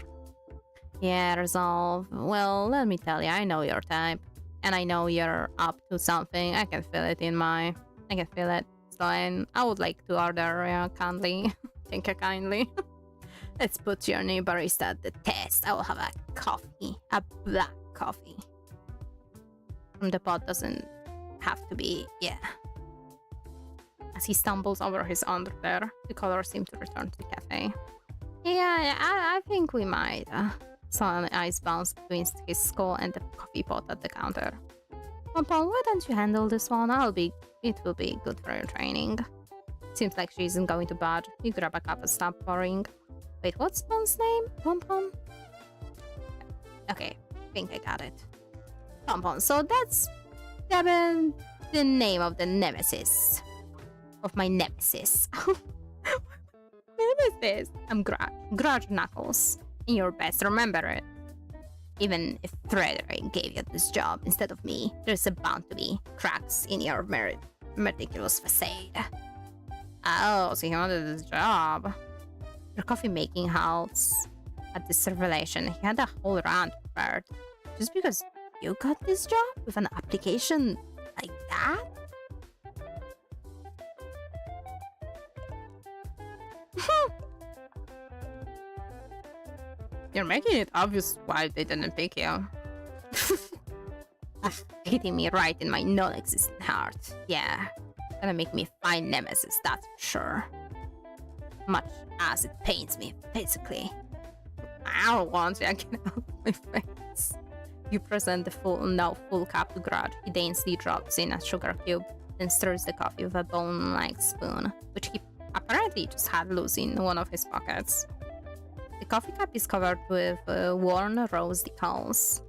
Yeah, resolve. Well, let me tell you, I know your type. And I know you're up to something. I can feel it. Sloan, I would like to order kindly. Thank you kindly. Let's put your new barista at the test. I will have a coffee. A black coffee. The pot doesn't have to be, yeah. As he stumbles over his underwear, the color seems to return to the cafe. Yeah, I think we might. Saw an eyes bounce between his skull and the coffee pot at the counter. Pompon, why don't you handle this one? It will be good for your training. Seems like she isn't going to budge. You grab a cup and stop pouring. Wait, what's Pon's name? Pompon? Okay, I think I got it. Pompon, so that's the name of the nemesis. Of my nemesis. Nemesis? I'm Grudge Knuckles. And you're best, remember it. Even if Frederick gave you this job instead of me, there's bound to be cracks in your meticulous facade. Oh, so he wanted this job. Your coffee-making house. At this revelation, he had a whole rant prepared. Just because you got this job with an application like that? You're making it obvious why they didn't pick you. Hitting me right in my non-existent heart. Yeah, gonna make me a fine nemesis, that's for sure. Much as it pains me physically. I don't want to get out my face. You present the full cup to Grudge. He daintily drops in a sugar cube, then stirs the coffee with a bone-like spoon, which he apparently just had loose in one of his pockets. The coffee cup is covered with worn rose decals.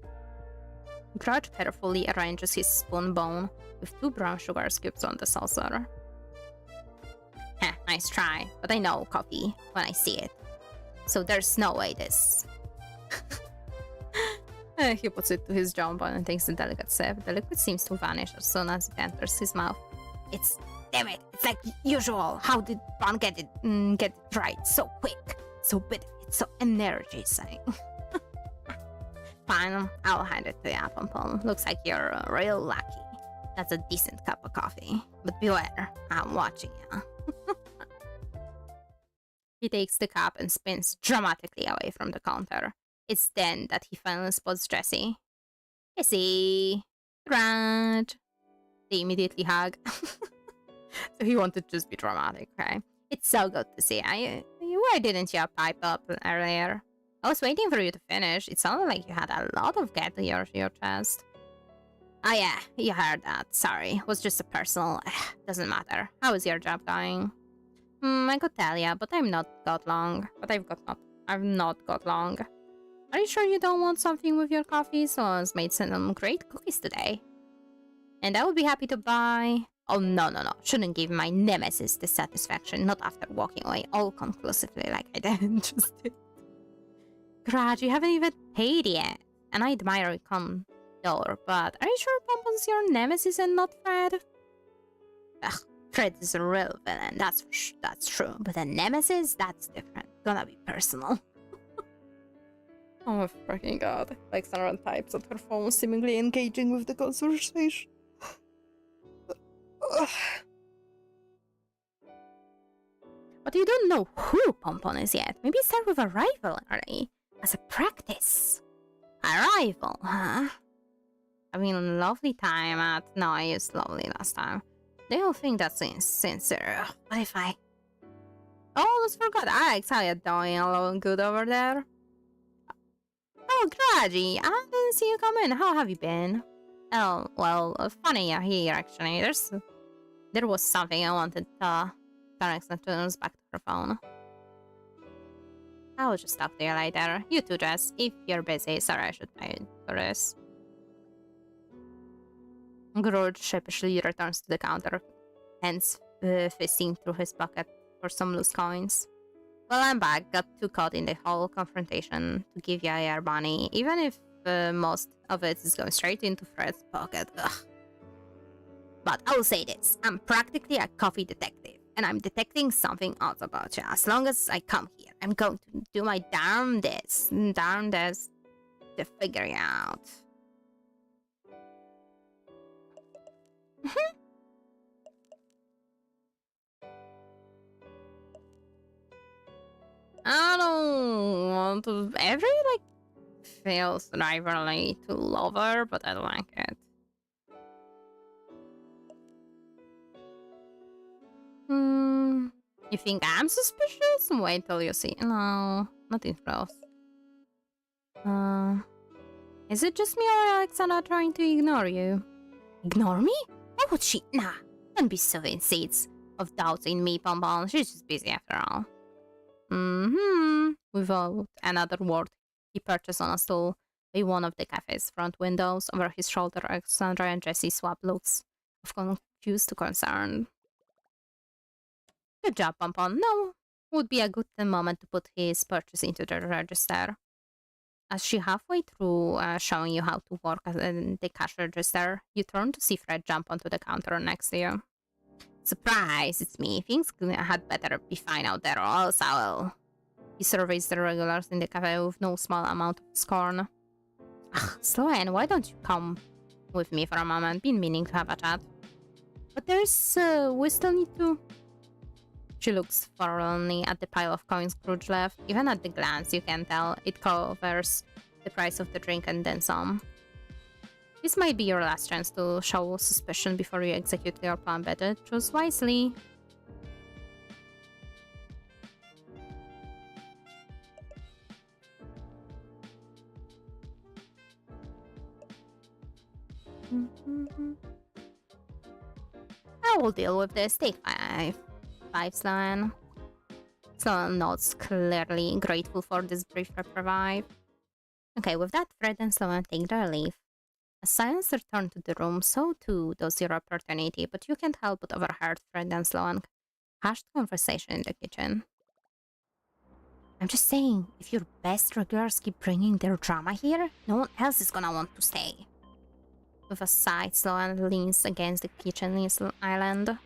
Grudge carefully arranges his spoon bone with 2 brown sugar scoops on the saucer. Heh, nice try, but I know coffee when I see it. So there's no way this... He puts it to his jawbone and takes a delicate sip. The liquid seems to vanish as soon as it enters his mouth. Damn it, it's like usual. How did Ron get it right so quick, so bitter, it's so energizing. Fine, I'll hand it to you, Pompon. Looks like you're real lucky. That's a decent cup of coffee. But beware, I'm watching you. He takes the cup and spins dramatically away from the counter. It's then that he finally spots Jessie. Jessie! Grudge! They immediately hug. So he wanted to just be dramatic, okay? It's so good to see you. Why didn't you pipe up earlier? I was waiting for you to finish. It sounded like you had a lot of get to your chest. Oh yeah, you heard that. Sorry, it was just a personal... doesn't matter. How is your job going? I could tell ya, but I've not got long. Are you sure you don't want something with your coffee? Someone's made some great cookies today. And I would be happy to buy... Oh, no. Shouldn't give my nemesis the satisfaction, not after walking away all conclusively like I did just did. Grudge, you haven't even paid yet. And I admire your condor, but are you sure Pompon's your nemesis and not Fred? Ugh, Fred is a real villain, that's true. But a nemesis, that's different. Gonna be personal. Oh my freaking god. Like Sarah types at her phone, seemingly engaging with the conversation. But you don't know who Pompon is yet. Maybe start with a rivalry. As a practice. Arrival, huh? Having a lovely time at... No, I used lovely last time. They all think that's sincere. What if I... Oh, almost forgot. Alex, how you doing? Hello, good over there? Oh, Grudgy, I didn't see you come in. How have you been? Oh, well, funny you're here, actually. There was something I wanted to... Alex turns back to her phone. I'll just talk to you later. You too, Jess. If you're busy, sorry, I should pay for this. Grudge sheepishly returns to the counter, hands fisting through his pocket for some loose coins. Well, I'm back. Got too caught in the whole confrontation to give you your money, even if most of it is going straight into Fred's pocket. Ugh. But I'll say this, I'm practically a coffee detective, and I'm detecting something odd about you. As long as I come here, I'm going to do my darndest to figure you out. I don't want to... Every, feels rivalry to lover, but I don't like it. You think I'm suspicious? Wait till you see. No, nothing close. Is it just me or Alexandra trying to ignore you? Ignore me? Why would she? Nah, don't be sowing seeds of doubt in me, Pompon. She's just busy after all. Without another word, he perches on a stool by one of the cafe's front windows. Over his shoulder, Alexandra and Jessie swap looks of confused to concerned. Good job, Pompon. Now would be a good moment to put his purchase into the register. As she halfway through showing you how to work the cash register, you turn to see Fred jump onto the counter next to you. Surprise, it's me. Things had better be fine out there, or else I will. He surveys the regulars in the cafe with no small amount of scorn. Ugh, Sloan, why don't you come with me for a moment? Been meaning to have a chat. But there's... we still need to... She looks forlornly at the pile of coins Scrooge left. Even at the glance, you can tell it covers the price of the drink and then some. This might be your last chance to show suspicion before you execute your plan better. Choose wisely. I will deal with this. Take 5. 5, Sloan. Sloan nods, clearly grateful for this brief reprieve. Okay, with that, Fred and Sloan take their leave. As silence returned to the room, so too does your opportunity, but you can't help but overhear Fred and Sloan hushed conversation in the kitchen. I'm just saying, if your best regulars keep bringing their drama here, no one else is gonna want to stay. With a sigh, Sloan leans against the kitchen island.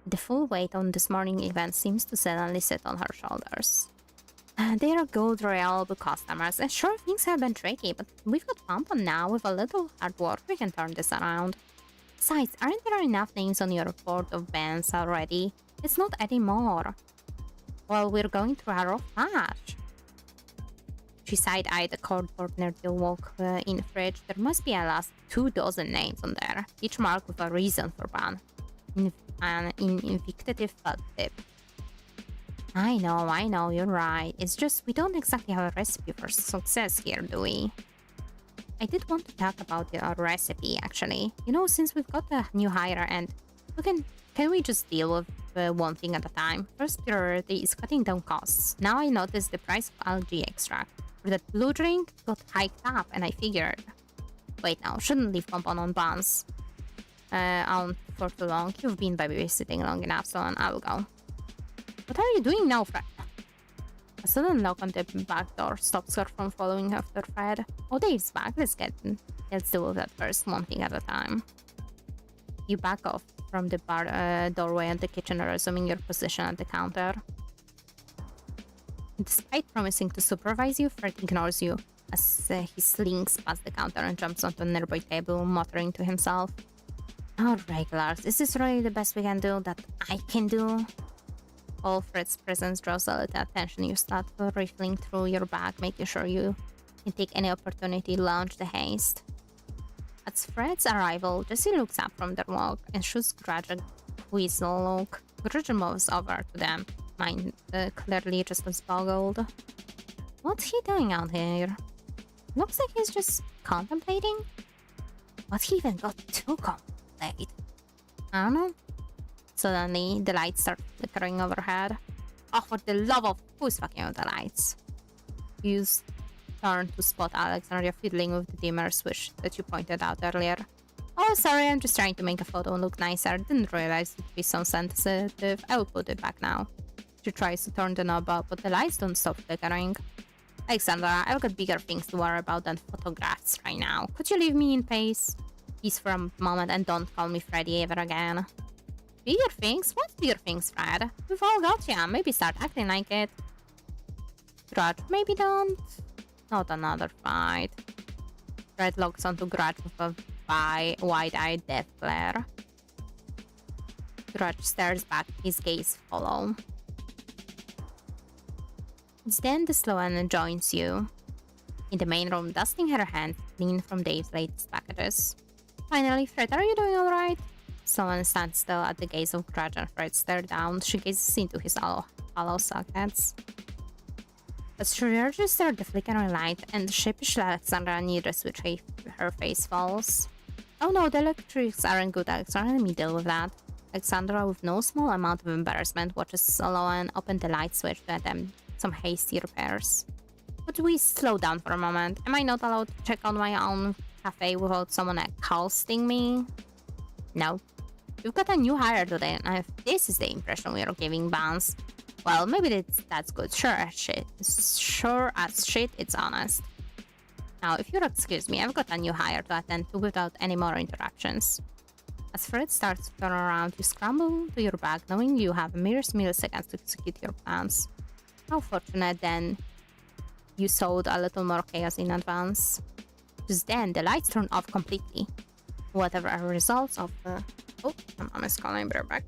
The full weight on this morning event seems to suddenly sit on her shoulders. They are good, reliable customers, and sure, things have been tricky, but we've got Pompon now. With a little hard work, we can turn this around. Besides, aren't there enough names on your board of bands already? It's not anymore. Well, we're going through a rough patch. She side-eyed the cardboard near the walk-in fridge. There must be at least 24 names on there, each marked with a reason for ban. An invictive felt tip. I know, you're right. It's just we don't exactly have a recipe for success here, do we? I did want to talk about our recipe, actually. You know, since we've got a new hire and can we just deal with one thing at a time? First priority is cutting down costs. Now I noticed the price of algae extract for that blue drink got hiked up, and I figured... Wait now, shouldn't leave Pompon on buns on for too long. You've been babysitting long enough, so I will go. What are you doing now, Fred? A sudden knock on the back door stops her from following after Fred. Oh, Dave's back. Let's deal with that first, one thing at a time. You back off from the bar doorway at the kitchen, resuming your position at the counter. Despite promising to supervise you, Fred ignores you as he slinks past the counter and jumps onto a nearby table, muttering to himself. Oh, regulars, is this really the best we can do, that I can do? all, Fred's presence draws a little attention. You start rifling through your bag, making sure you can take any opportunity to launch the haste. At Fred's arrival, Jessie looks up from their walk and shoots Grudge a quizzical look. Grudge moves over to them, mind clearly just as boggled. What's he doing out here? Looks like he's just contemplating. What he even got to contemplate? I don't know. Suddenly, the lights start flickering overhead. Oh, for the love of who's fucking with the lights? You turn to spot Alexandria fiddling with the dimmer switch that you pointed out earlier. Oh, sorry, I'm just trying to make a photo look nicer. Didn't realize it'd be so sensitive. I will put it back now. She tries to turn the knob up, but the lights don't stop flickering. Alexandra, I've got bigger things to worry about than photographs right now. Could you leave me in peace for a moment and don't call me Freddy ever again? Bigger things? What bigger things, Fred? We've all got ya. Maybe start acting like it. Grudge, maybe don't. Not another fight. Fred locks onto Grudge with a wide-eyed death glare. Grudge stares back, his gaze follow. It's then the Sloane joins you. In the main room, dusting her hands clean from Dave's latest packages. Finally, Fred, are you doing alright? Sloane stands still at the gaze of Grudge and Fred stare down. She gazes into his hollow sockets. As she urges there, the flickering light and the sheepish Alexandra near the switch, her face falls. Oh no, the electrics aren't good, Alexandra, let me deal with that. Alexandra, with no small amount of embarrassment, watches Sloane open the light switch to attempt some hasty repairs. Would we slow down for a moment? Am I not allowed to check on my own cafe without someone accosting me? No. You've got a new hire today, and if this is the impression we are giving Bounce, well, maybe that's good. Sure as shit, it's honest. Now, if you'll excuse me, I've got a new hire to attend to without any more interruptions. As Fred starts to turn around, you scramble to your bag, knowing you have mere milliseconds to execute your plans. How fortunate, then, you sowed a little more chaos in advance. Just then, the lights turn off completely. Whatever are results of the... Oh, my mom is calling, better back.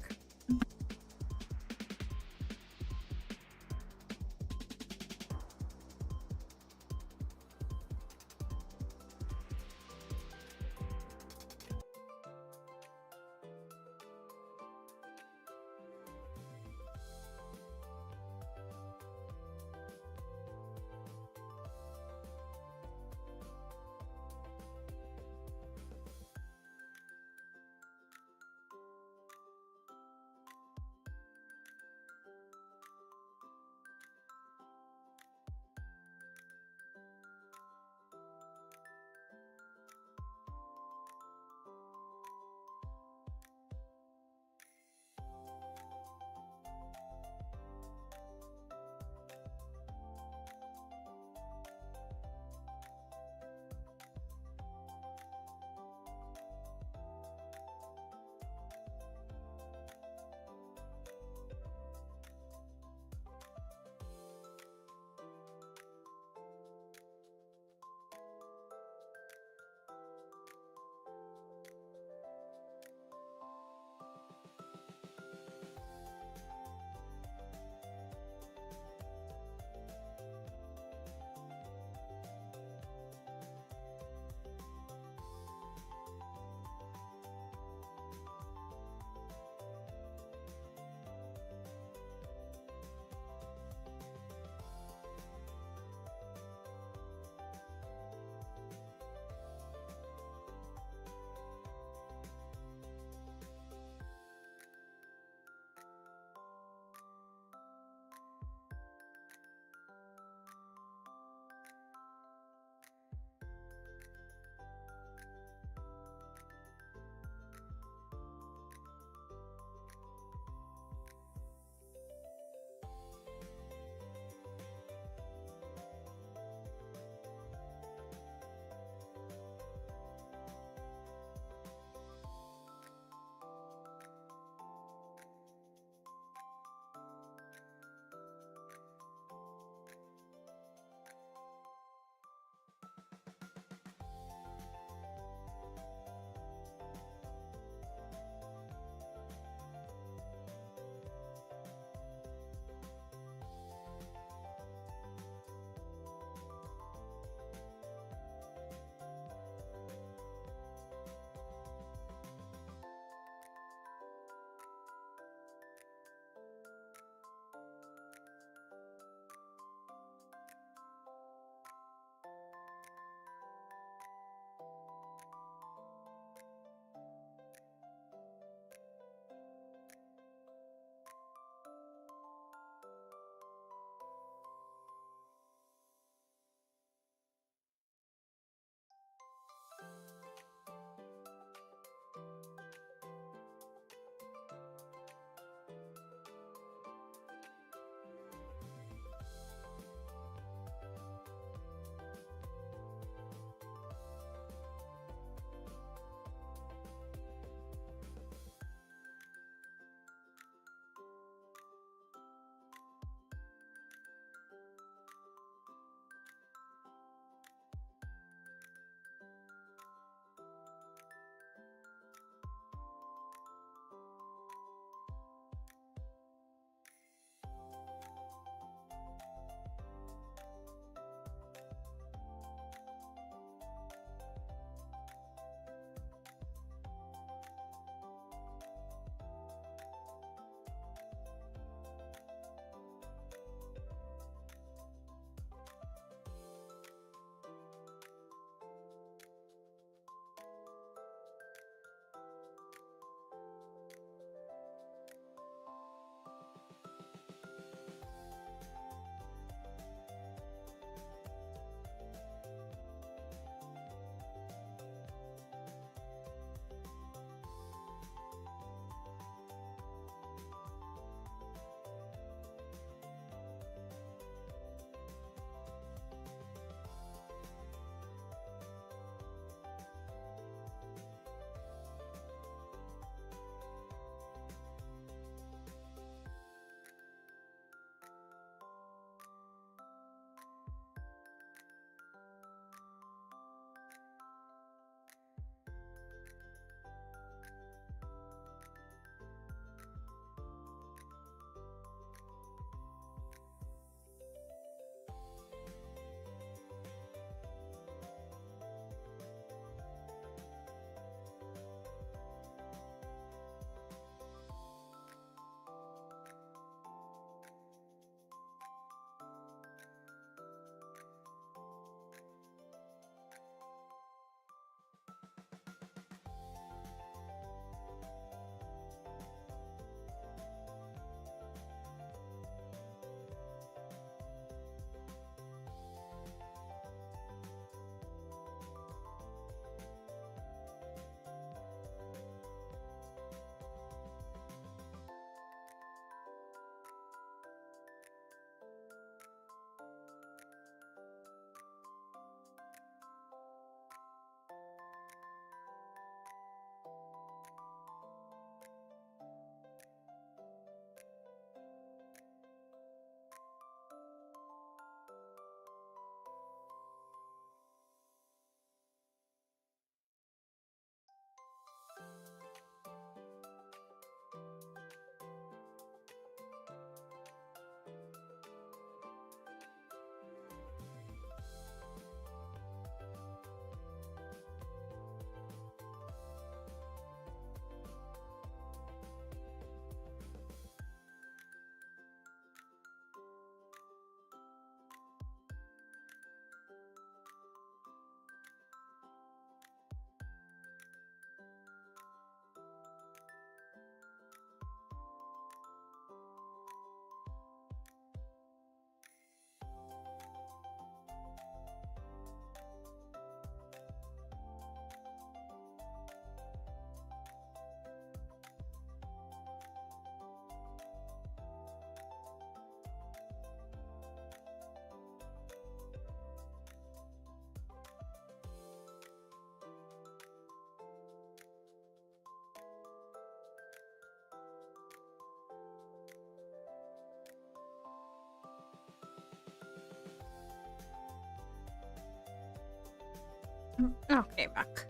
Okay, back.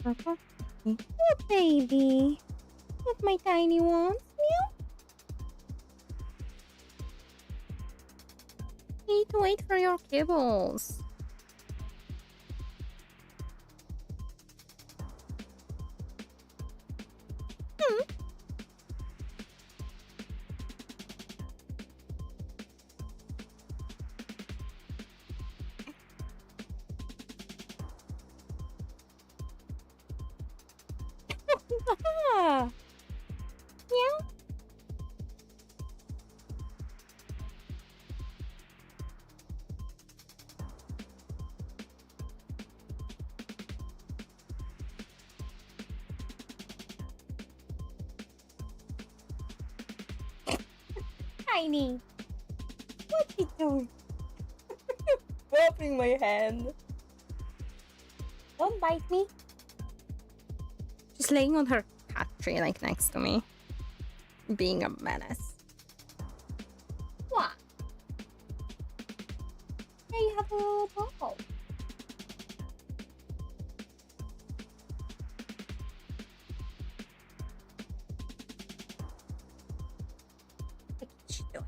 Oh, baby. Look, my tiny ones. Need to wait for your kibbles. Ah, meow. Tiny. What you doing? Rubbing my hand. Don't bite me. She's laying on her cat tree, like next to me, being a menace. What? Hey, you have a little ball. What is she doing?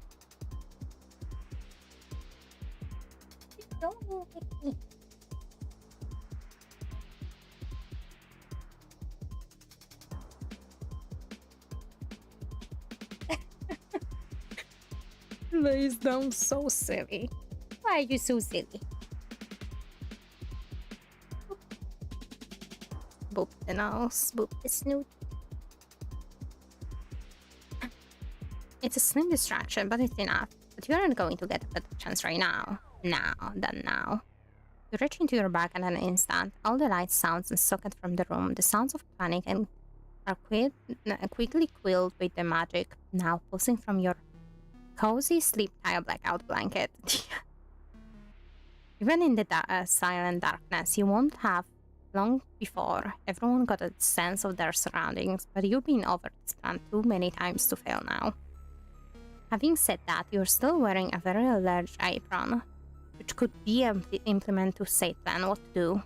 Don't look at me. Lays down so silly. Why are you so silly? Boop the nose, boop the snoot. It's a slim distraction, but it's enough. But you aren't going to get a better chance right now. Now. You reach into your bag in an instant. All the lights, sounds, and socket from the room, the sounds of panic, and are quickly quelled with the magic now pulsing from your cozy sleep-style blackout blanket. Even in the silent darkness, you won't have long before everyone got a sense of their surroundings, but you've been over this plan too many times to fail now. Having said that, you're still wearing a very large apron, which could be implemented to say plan what to do.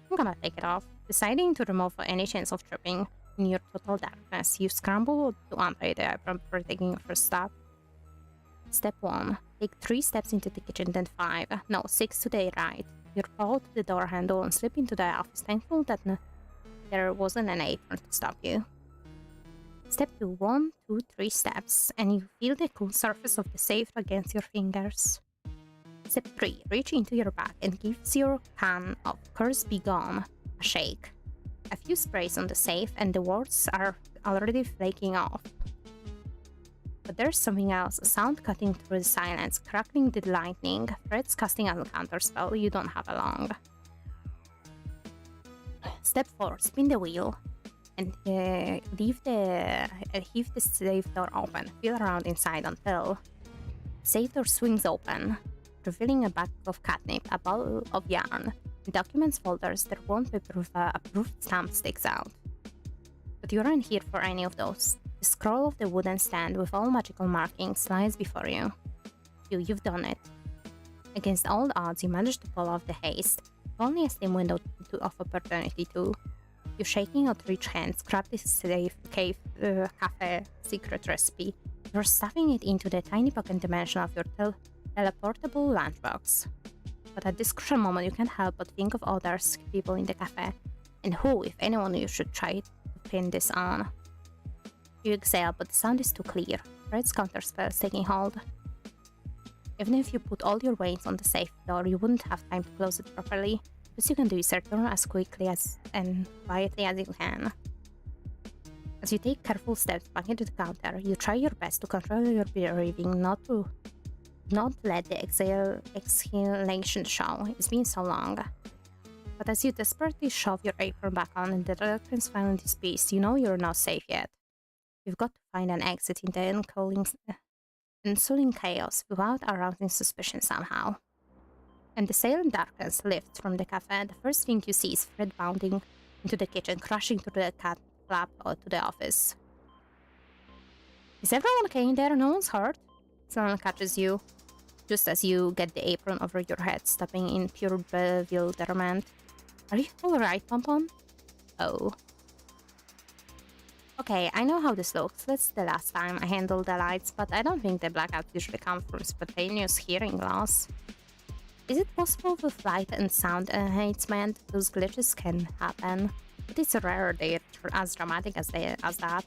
I'm gonna take it off. Deciding to remove any chance of tripping in your total darkness, you scramble to untie the apron before taking your first step. Step 1. Take 3 steps into the kitchen, then 5. No, 6 to the right. You paw to the door handle and slip into the office, thankful that there wasn't an apron to stop you. Step 2. 1, 2, 3 steps, and you feel the cool surface of the safe against your fingers. Step 3. Reach into your bag and gives your can of Curse Be Gone a shake. A few sprays on the safe and the words are already flaking off. But there's something else, a sound cutting through the silence, crackling the lightning, threads casting a counterspell you don't have along. Step 4. Spin the wheel and leave the safe door open. Feel around inside until safe door swings open, revealing a bag of catnip, a ball of yarn, documents folders that won't be approved stamp sticks out. But you aren't here for any of those. The scroll of the wooden stand with all magical markings lies before you. You've done it. Against all odds, you managed to pull off the haste. Only a slim window of opportunity too. You shaking out rich hands, grab this safe cafe secret recipe. You're stuffing it into the tiny pocket dimension of your teleportable lunchbox. But at this crucial moment, you can't help but think of other people in the cafe, and who, if anyone, you should try to pin this on. You exhale, but the sound is too clear. Red's counterspell is taking hold. Even if you put all your weight on the safe door, you wouldn't have time to close it properly. What you can do is return as quickly and quietly as you can. As you take careful steps back into the counter, you try your best to control your breathing, not let the exhalation show. It's been so long. But as you desperately shove your apron back on and the darkness finally dissipates, you know you're not safe yet. You've got to find an exit in the ensuing chaos without arousing suspicion somehow. And the silent darkness lifts from the cafe. The first thing you see is Fred bounding into the kitchen, crashing through the cat flap to the office. Is everyone okay in there? No one's hurt? Someone catches you, just as you get the apron over your head, stopping in pure bewilderment. Are you alright, Pompon? Oh. Okay, I know how this looks. That's the last time I handled the lights, but I don't think the blackouts usually come from spontaneous hearing loss. Is it possible with light and sound enhancement those glitches can happen? But it's rare they're as dramatic as that.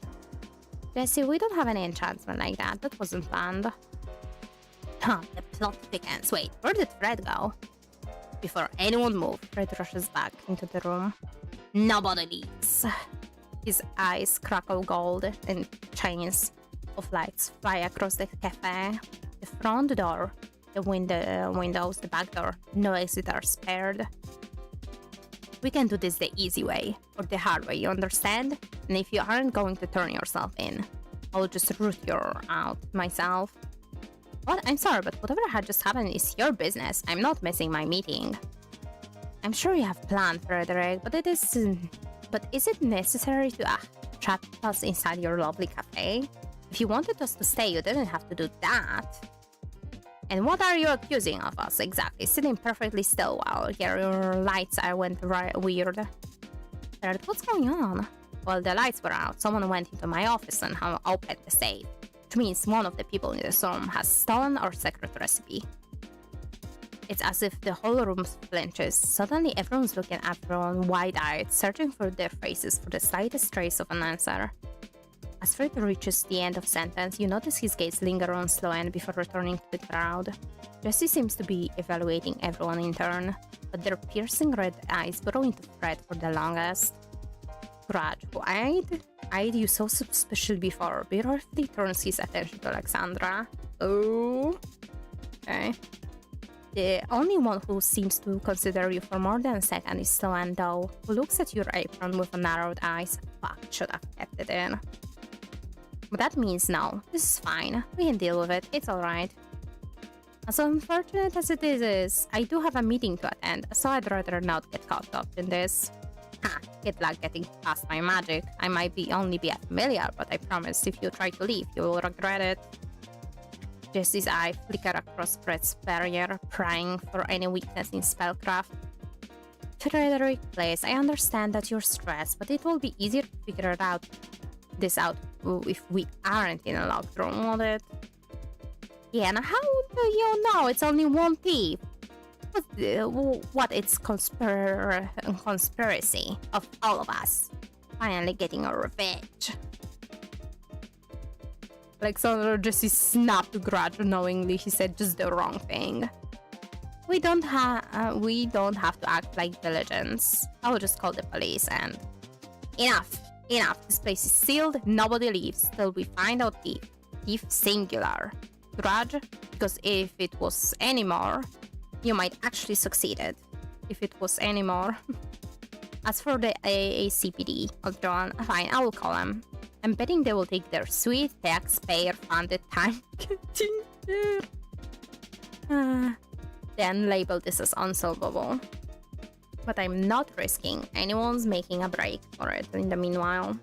Jesse, we don't have any enchantment like that. That wasn't planned. Huh, the plot thickens. Wait, where did Fred go? Before anyone moves, Fred rushes back into the room. Nobody leaves. His eyes crackle gold and chains of lights fly across the cafe. The front door, the windows, the back door, no exit are spared. We can do this the easy way, or the hard way, you understand? And if you aren't going to turn yourself in, I'll just root you out myself. What? I'm sorry, but whatever had just happened is your business. I'm not missing my meeting. I'm sure you have planned, Frederick, but is it necessary to trap us inside your lovely cafe? If you wanted us to stay, you didn't have to do that. And what are you accusing of us exactly? Sitting perfectly still while your lights went weird. Fred, what's going on? Well, the lights were out. Someone went into my office and opened the safe, which means one of the people in this room has stolen our secret recipe. It's as if the whole room flinches. Suddenly, everyone's looking at everyone wide-eyed, searching for their faces for the slightest trace of an answer. As Fred reaches the end of sentence, you notice his gaze linger on slow end before returning to the crowd. Jesse seems to be evaluating everyone in turn, but their piercing red eyes burrow into Fred for the longest. Grudge, who eyed you so suspiciously before, briefly turns his attention to Alexandra. Oh, okay. The only one who seems to consider you for more than a second is Sloan, though, who looks at your apron with narrowed eyes. Fuck, should have kept it in. But that means no. This is fine. We can deal with it. It's alright. As unfortunate as it is, I do have a meeting to attend, so I'd rather not get caught up in this. Ha, good luck getting past my magic. I might only be a familiar, but I promise if you try to leave, you will regret it. Jesse's eye flickered across Fred's barrier, prying for any weakness in spellcraft. Frederick, please, I understand that you're stressed, but it will be easier to figure this out if we aren't in a locked room, won't it? Yeah, and how do you know it's only one thief? What it's conspiracy of all of us finally getting our revenge. Alexander Jesse snapped Grudge knowingly. He said just the wrong thing. We don't have to act like diligence. I'll just call the police and... Enough! This place is sealed. Nobody leaves till we find out thief. Thief singular. Grudge, because if it was any more, you might actually succeeded. If it was any more. As for the AACPD, John, fine, I will call them. I'm betting they will take their sweet taxpayer-funded time getting there. Then label this as unsolvable. But I'm not risking anyone's making a break for it in the meanwhile.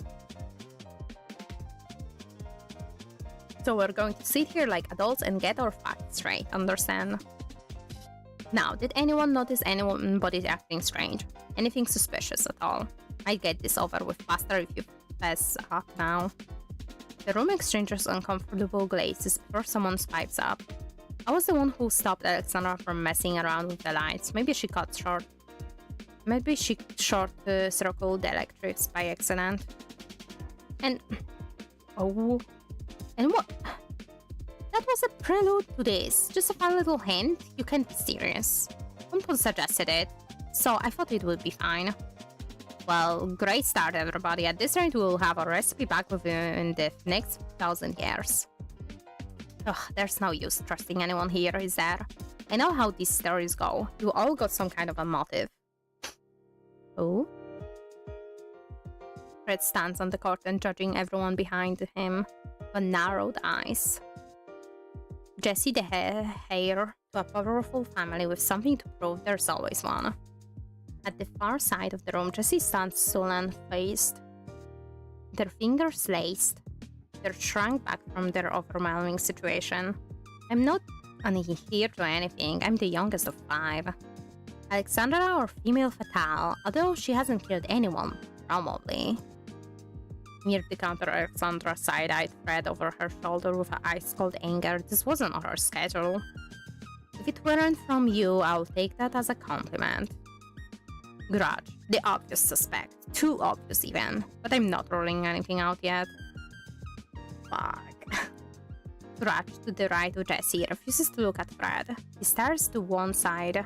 So we're going to sit here like adults and get our facts straight, understand? Now, did anyone notice anybody acting strange? Anything suspicious at all? I'd get this over with faster if you fess up now. The room exchanges uncomfortable glances before someone pipes up. I was the one who stopped Alexandra from messing around with the lights. Maybe she cut short. Maybe she short-circled the electrics by accident. And... oh... and what? That was a prelude to this. Just a fun little hint. You can't be serious. Someone suggested it, so I thought it would be fine. Well, great start, everybody. At this rate, we'll have a recipe back within the next 1,000 years. Ugh, there's no use trusting anyone here, is there? I know how these stories go. You all got some kind of a motive. Oh? Fred stands on the curtain, judging everyone behind him with narrowed eyes. Jessie the heir to a powerful family with something to prove. There's always one. At the far side of the room, Jessie stands sullen-faced, their fingers laced. They're shrunk back from their overwhelming situation. I'm not here to anything. I'm the youngest of 5. Alexandra, our female fatale, although she hasn't killed anyone, probably. Near the counter, Alexandra side-eyed Fred over her shoulder with ice-cold anger. This wasn't on her schedule. If it weren't from you, I'll take that as a compliment. Grudge, the obvious suspect. Too obvious even. But I'm not ruling anything out yet. Fuck. Grudge to the right of Jessie refuses to look at Fred. He stares to one side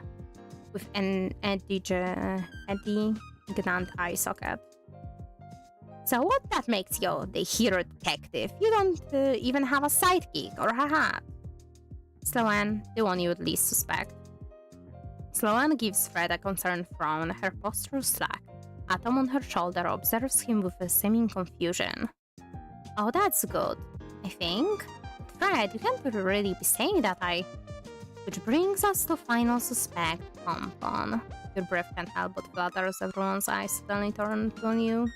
with an indignant eye socket. So what that makes you the hero detective? You don't even have a sidekick or a hat. Sloane, the one you would least suspect. Sloane gives Fred a concerned frown, her posture slack. Atom on her shoulder observes him with a seeming confusion. Oh, that's good, I think. Fred, you can't really be saying that Which brings us to final suspect, Pompon. Your breath can't help but flutter as everyone's eyes suddenly turn on you.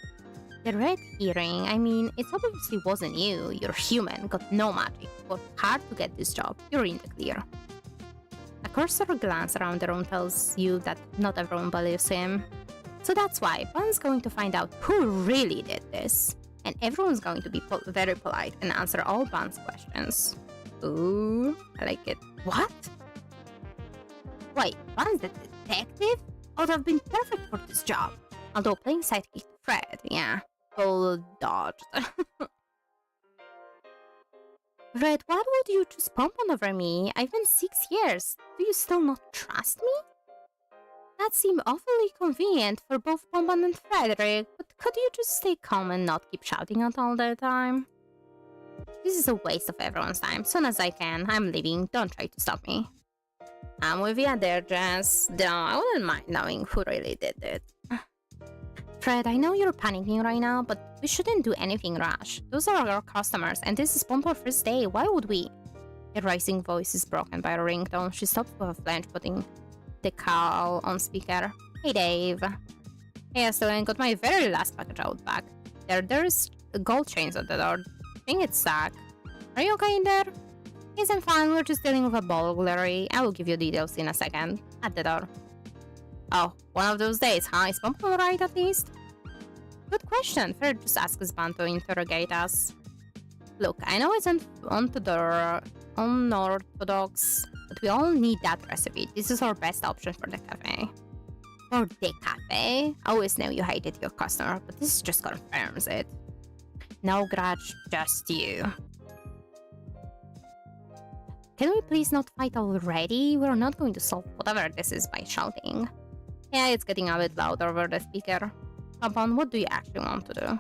The red herring, I mean, it obviously wasn't you. You're human, got no magic, worked hard to get this job. You're in the clear. A cursory glance around the room tells you that not everyone believes him. So that's why Bun's going to find out who really did this. And everyone's going to be very polite and answer all Bun's questions. Ooh, I like it. What? Wait, Bun's the detective? I would have been perfect for this job. Although playing sidekick to Fred, yeah. Full dodged. Fred, why would you choose Pompon over me? I've been 6 years. Do you still not trust me? That seemed awfully convenient for both Pompon and Frederick, but could you just stay calm and not keep shouting at all the time? This is a waste of everyone's time. Soon as I can, I'm leaving. Don't try to stop me. I'm with you there, Jess. Though I wouldn't mind knowing who really did it. Fred, I know you're panicking right now, but we shouldn't do anything rash. Those are our customers, and this is Pompon's first day. Why would we? Her rising voice is broken by a ringtone. She stops with a flinch, putting the call on speaker. Hey, Dave. Hey, Estelle, got my very last package out back. There's gold chains at the door. I think it's Zach. Are you okay in there? Isn't fine, we're just dealing with a burglary. I will give you details in a second. At the door. Oh, one of those days, huh? Is Pompon right at least? Good question. Fred just asks Ban to interrogate us. Look, I know it's unorthodox, but we all need that recipe. This is our best option for the cafe. For the cafe? I always knew you hated your customer, but this just confirms it. No grudge, just you. Can we please not fight already? We're not going to solve whatever this is by shouting. Yeah, it's getting a bit loud over the speaker. Pompon, what do you actually want to do?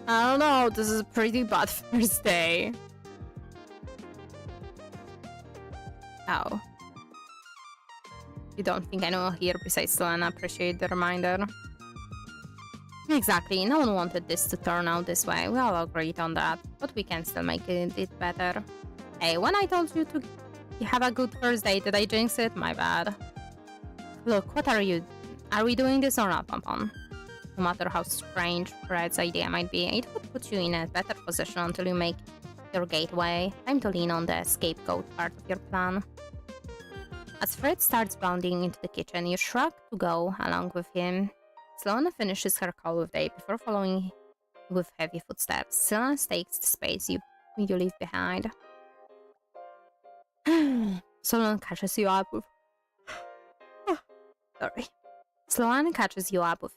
I don't know, this is a pretty bad first day. Oh. You don't think anyone here besides Selena appreciate the reminder? Exactly, no one wanted this to turn out this way. We all agreed on that, but we can still make it better. Hey, when I told you to have a good first date, did I jinx it? My bad. Look, what are you... Are we doing this or not, Pompon? No matter how strange Fred's idea might be, it would put you in a better position until you make your gateway. Time to lean on the scapegoat part of your plan. As Fred starts bounding into the kitchen, you shrug to go along with him. Sloane finishes her call with Dave before following with heavy footsteps. Sloane takes the space you leave behind. Sloane catches you up with... Sorry. Sloane catches you up with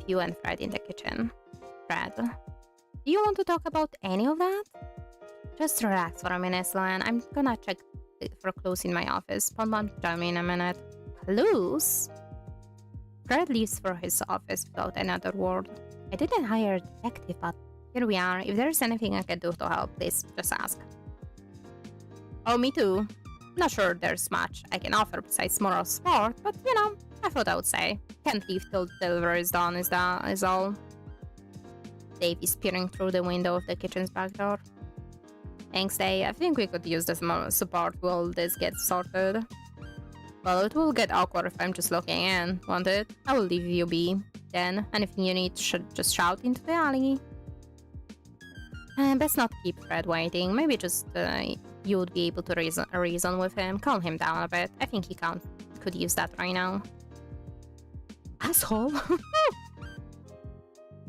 you and Fred in the kitchen. Fred, do you want to talk about any of that? Just relax for a minute, Sloane. I'm gonna check for clues in my office. Pompon, join me in a minute. Clues? Fred leaves for his office without another word. I didn't hire a detective, but here we are. If there's anything I can do to help, please just ask. Oh, me too. Not sure there's much I can offer besides moral support, but you know, I thought I would say. Can't leave till delivery is done, is all. Dave is peering through the window of the kitchen's back door. Thanks, Dave. I think we could use this support while this gets sorted. Well, it will get awkward if I'm just looking in, won't it? I will leave you be. Then, anything you need, should just shout into the alley. Best not keep Fred waiting. Maybe just you would be able to reason with him, calm him down a bit. I think he could use that right now. Asshole!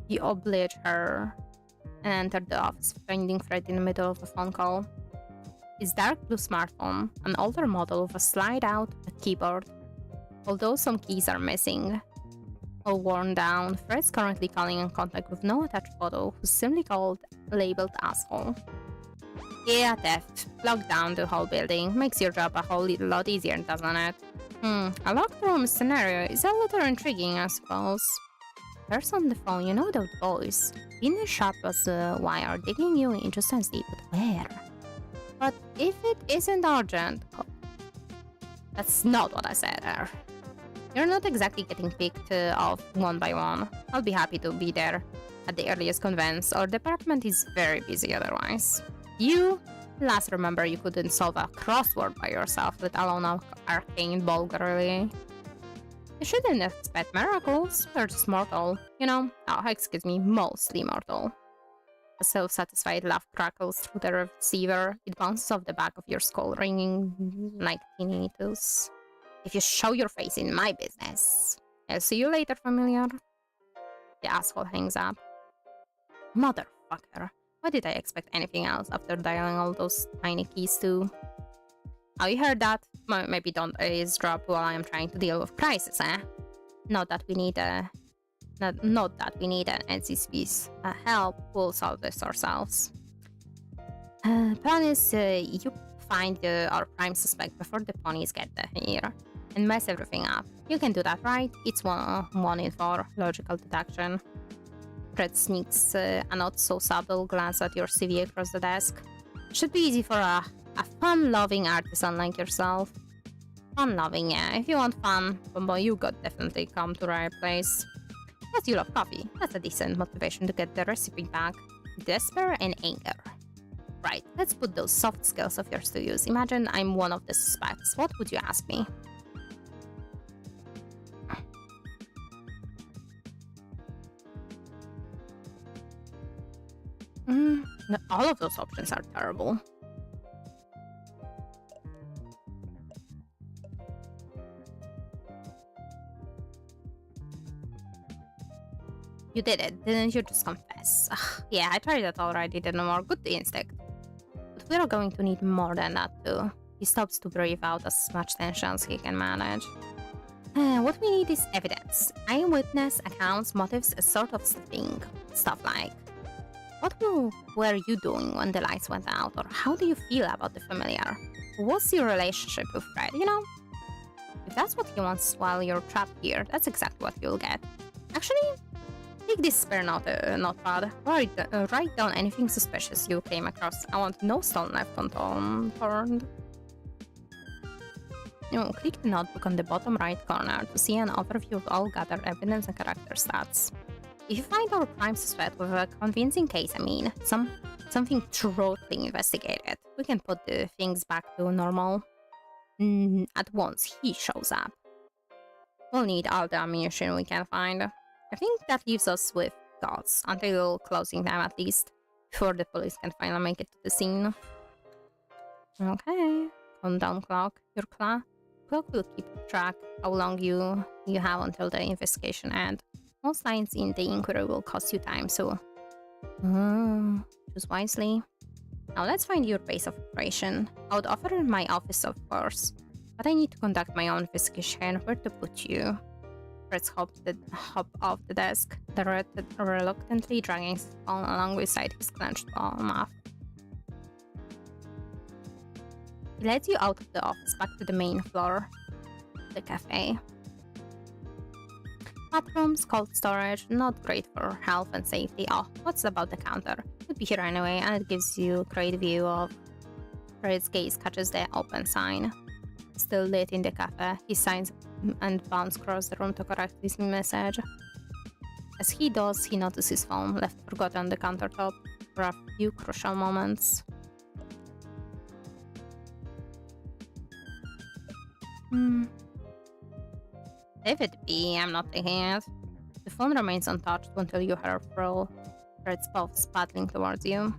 You oblige her and entered the office, finding Fred in the middle of a phone call. His dark blue smartphone, an older model with a slide-out keyboard. Although some keys are missing, all worn down, Fred's currently calling in contact with no attached photo, who's simply labeled asshole. Yeah, theft. Lock down the whole building. Makes your job a whole lot easier, doesn't it? A locked room scenario is a little intriguing, I suppose. Person on the phone, you know that voice. Being as sharp as a wire, digging you into sensitive, but where? But if it isn't urgent... Oh, that's not what I said there. You're not exactly getting picked off one by one. I'll be happy to be there at the earliest convenience. Our department is very busy otherwise. You? Last remember you couldn't solve a crossword by yourself, let alone an arcane vulgarly. You shouldn't expect miracles. They're just mortal. You know, excuse me, mostly mortal. A self-satisfied laugh crackles through the receiver. It bounces off the back of your skull, ringing like tinnitus. If you show your face in my business, I'll see you later, familiar. The asshole hangs up. Motherfucker. Why did I expect anything else after dialing all those tiny keys too? Oh, you heard that? Maybe don't eavesdrop while I'm trying to deal with crisis, eh? Not that we need an NCC's help. We'll solve this ourselves. Plan is you find our prime suspect before the ponies get here and mess everything up. You can do that, right? It's one in for logical deduction. Fred sneaks a not so subtle glance at your CV across the desk. Should be easy for a fun-loving artisan like yourself. Fun-loving, yeah. If you want fun, Bombo, you got definitely come to the right place. Plus, you love coffee. That's a decent motivation to get the recipe back. Despair and anger. Right, let's put those soft skills of yours to use. Imagine I'm one of the suspects. What would you ask me? All of those options are terrible. You did it, didn't you? Just confess. Ugh, yeah, I tried that already, didn't work. Good instinct. But we're going to need more than that too. He stops to breathe out as much tension as he can manage. What we need is evidence. Eyewitness accounts, motives, a sort of thing. Stuff like, what were you doing when the lights went out? Or how do you feel about the familiar? What's your relationship with Fred, you know? If that's what he wants while you're trapped here, that's exactly what you'll get. Actually, take this spare notepad. Write down anything suspicious you came across. I want no stone left unturned. Click the notebook on the bottom right corner to see an overview of all gathered evidence and character stats. If you find our prime suspect with a convincing case, something thoroughly investigated, we can put the things back to normal at once he shows up. We'll need all the ammunition we can find. I think that leaves us with gods, until closing time at least, before the police can finally make it to the scene. Okay, countdown clock. Your clock will keep track how long you have until the investigation ends. Most lines in the inquiry will cost you time, so choose wisely. Now let's find your base of operation. I would offer my office, of course, but I need to conduct my own investigation. Where to put you? Fred hop off the desk, reluctantly dragging his phone along beside his clenched mouth. He led you out of the office back to the main floor, the cafe. Bathrooms, cold storage, not great for health and safety. Oh, what's about the counter? Could be here anyway, and it gives you a great view of. Fred's gaze catches the open sign. Still lit in the cafe, he and bounce across the room to correct his message. As he does, he notices his phone left forgotten on the countertop for a few crucial moments. David B, I'm not taking it. The phone remains untouched until you hear Fred's puffs paddling towards you.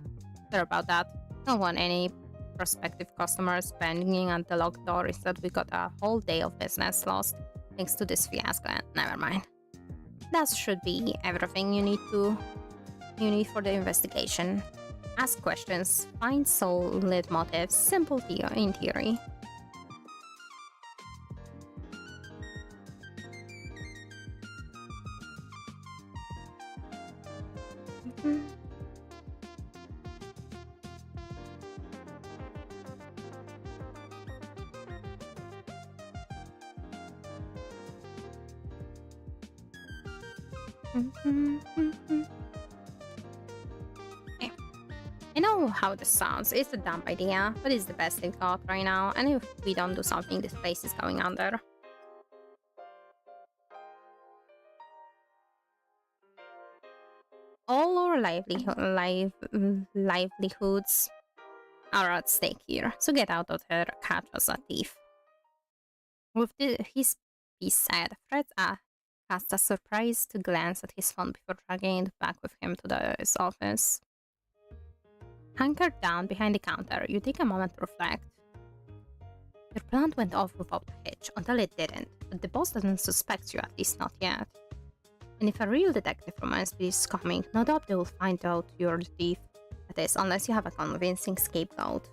Sorry about that. Don't want any prospective customers banging at the locked door. Instead, we got a whole day of business lost thanks to this fiasco. Never mind. That should be everything you need for the investigation. Ask questions, find solid motives, simple in theory. I know how this sounds. It's a dumb idea, but it's the best thing got right now. And if we don't do something, this place is going under. All our livelihoods are at stake here, so get out of here, catch us a thief. With his piece said, Fred cast a surprised glance at his phone before dragging it back with him to his office. Hunkered down behind the counter, you take a moment to reflect. Your plan went off without a hitch until it didn't, but the boss doesn't suspect you, at least not yet. And if a real detective from ISP is coming, no doubt they will find out you're the thief. That is, unless you have a convincing scapegoat.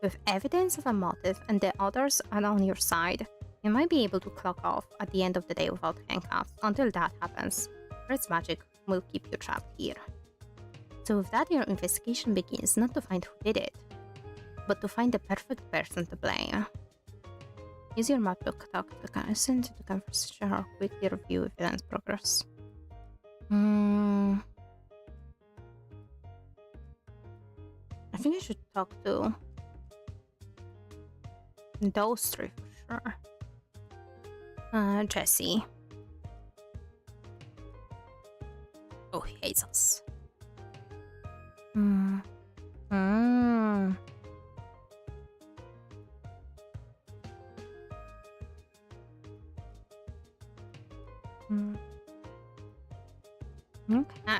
With evidence of a motive and the others are on your side, you might be able to clock off at the end of the day without handcuffs. Until that happens, Fred's magic will keep you trapped here. So with that, your investigation begins not to find who did it, but to find the perfect person to blame. Use your map to talk to the listen to the conversation or quickly review evidence progress. I think I should talk to those three for sure. Jesse. Oh, he hates us. Okay.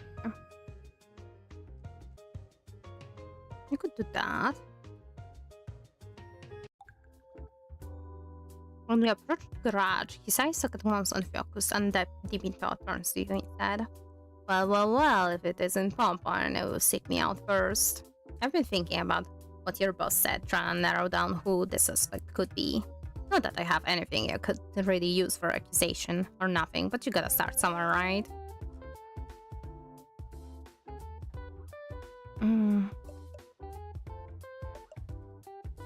You could do that. When we approach the garage, his eyes look at once unfocused and deep in thought turns to you instead. Well, if it isn't Pompon, it will seek me out first. I've been thinking about what your boss said, trying to narrow down who the suspect could be. Not that I have anything you could really use for accusation or nothing, but you gotta start somewhere, right?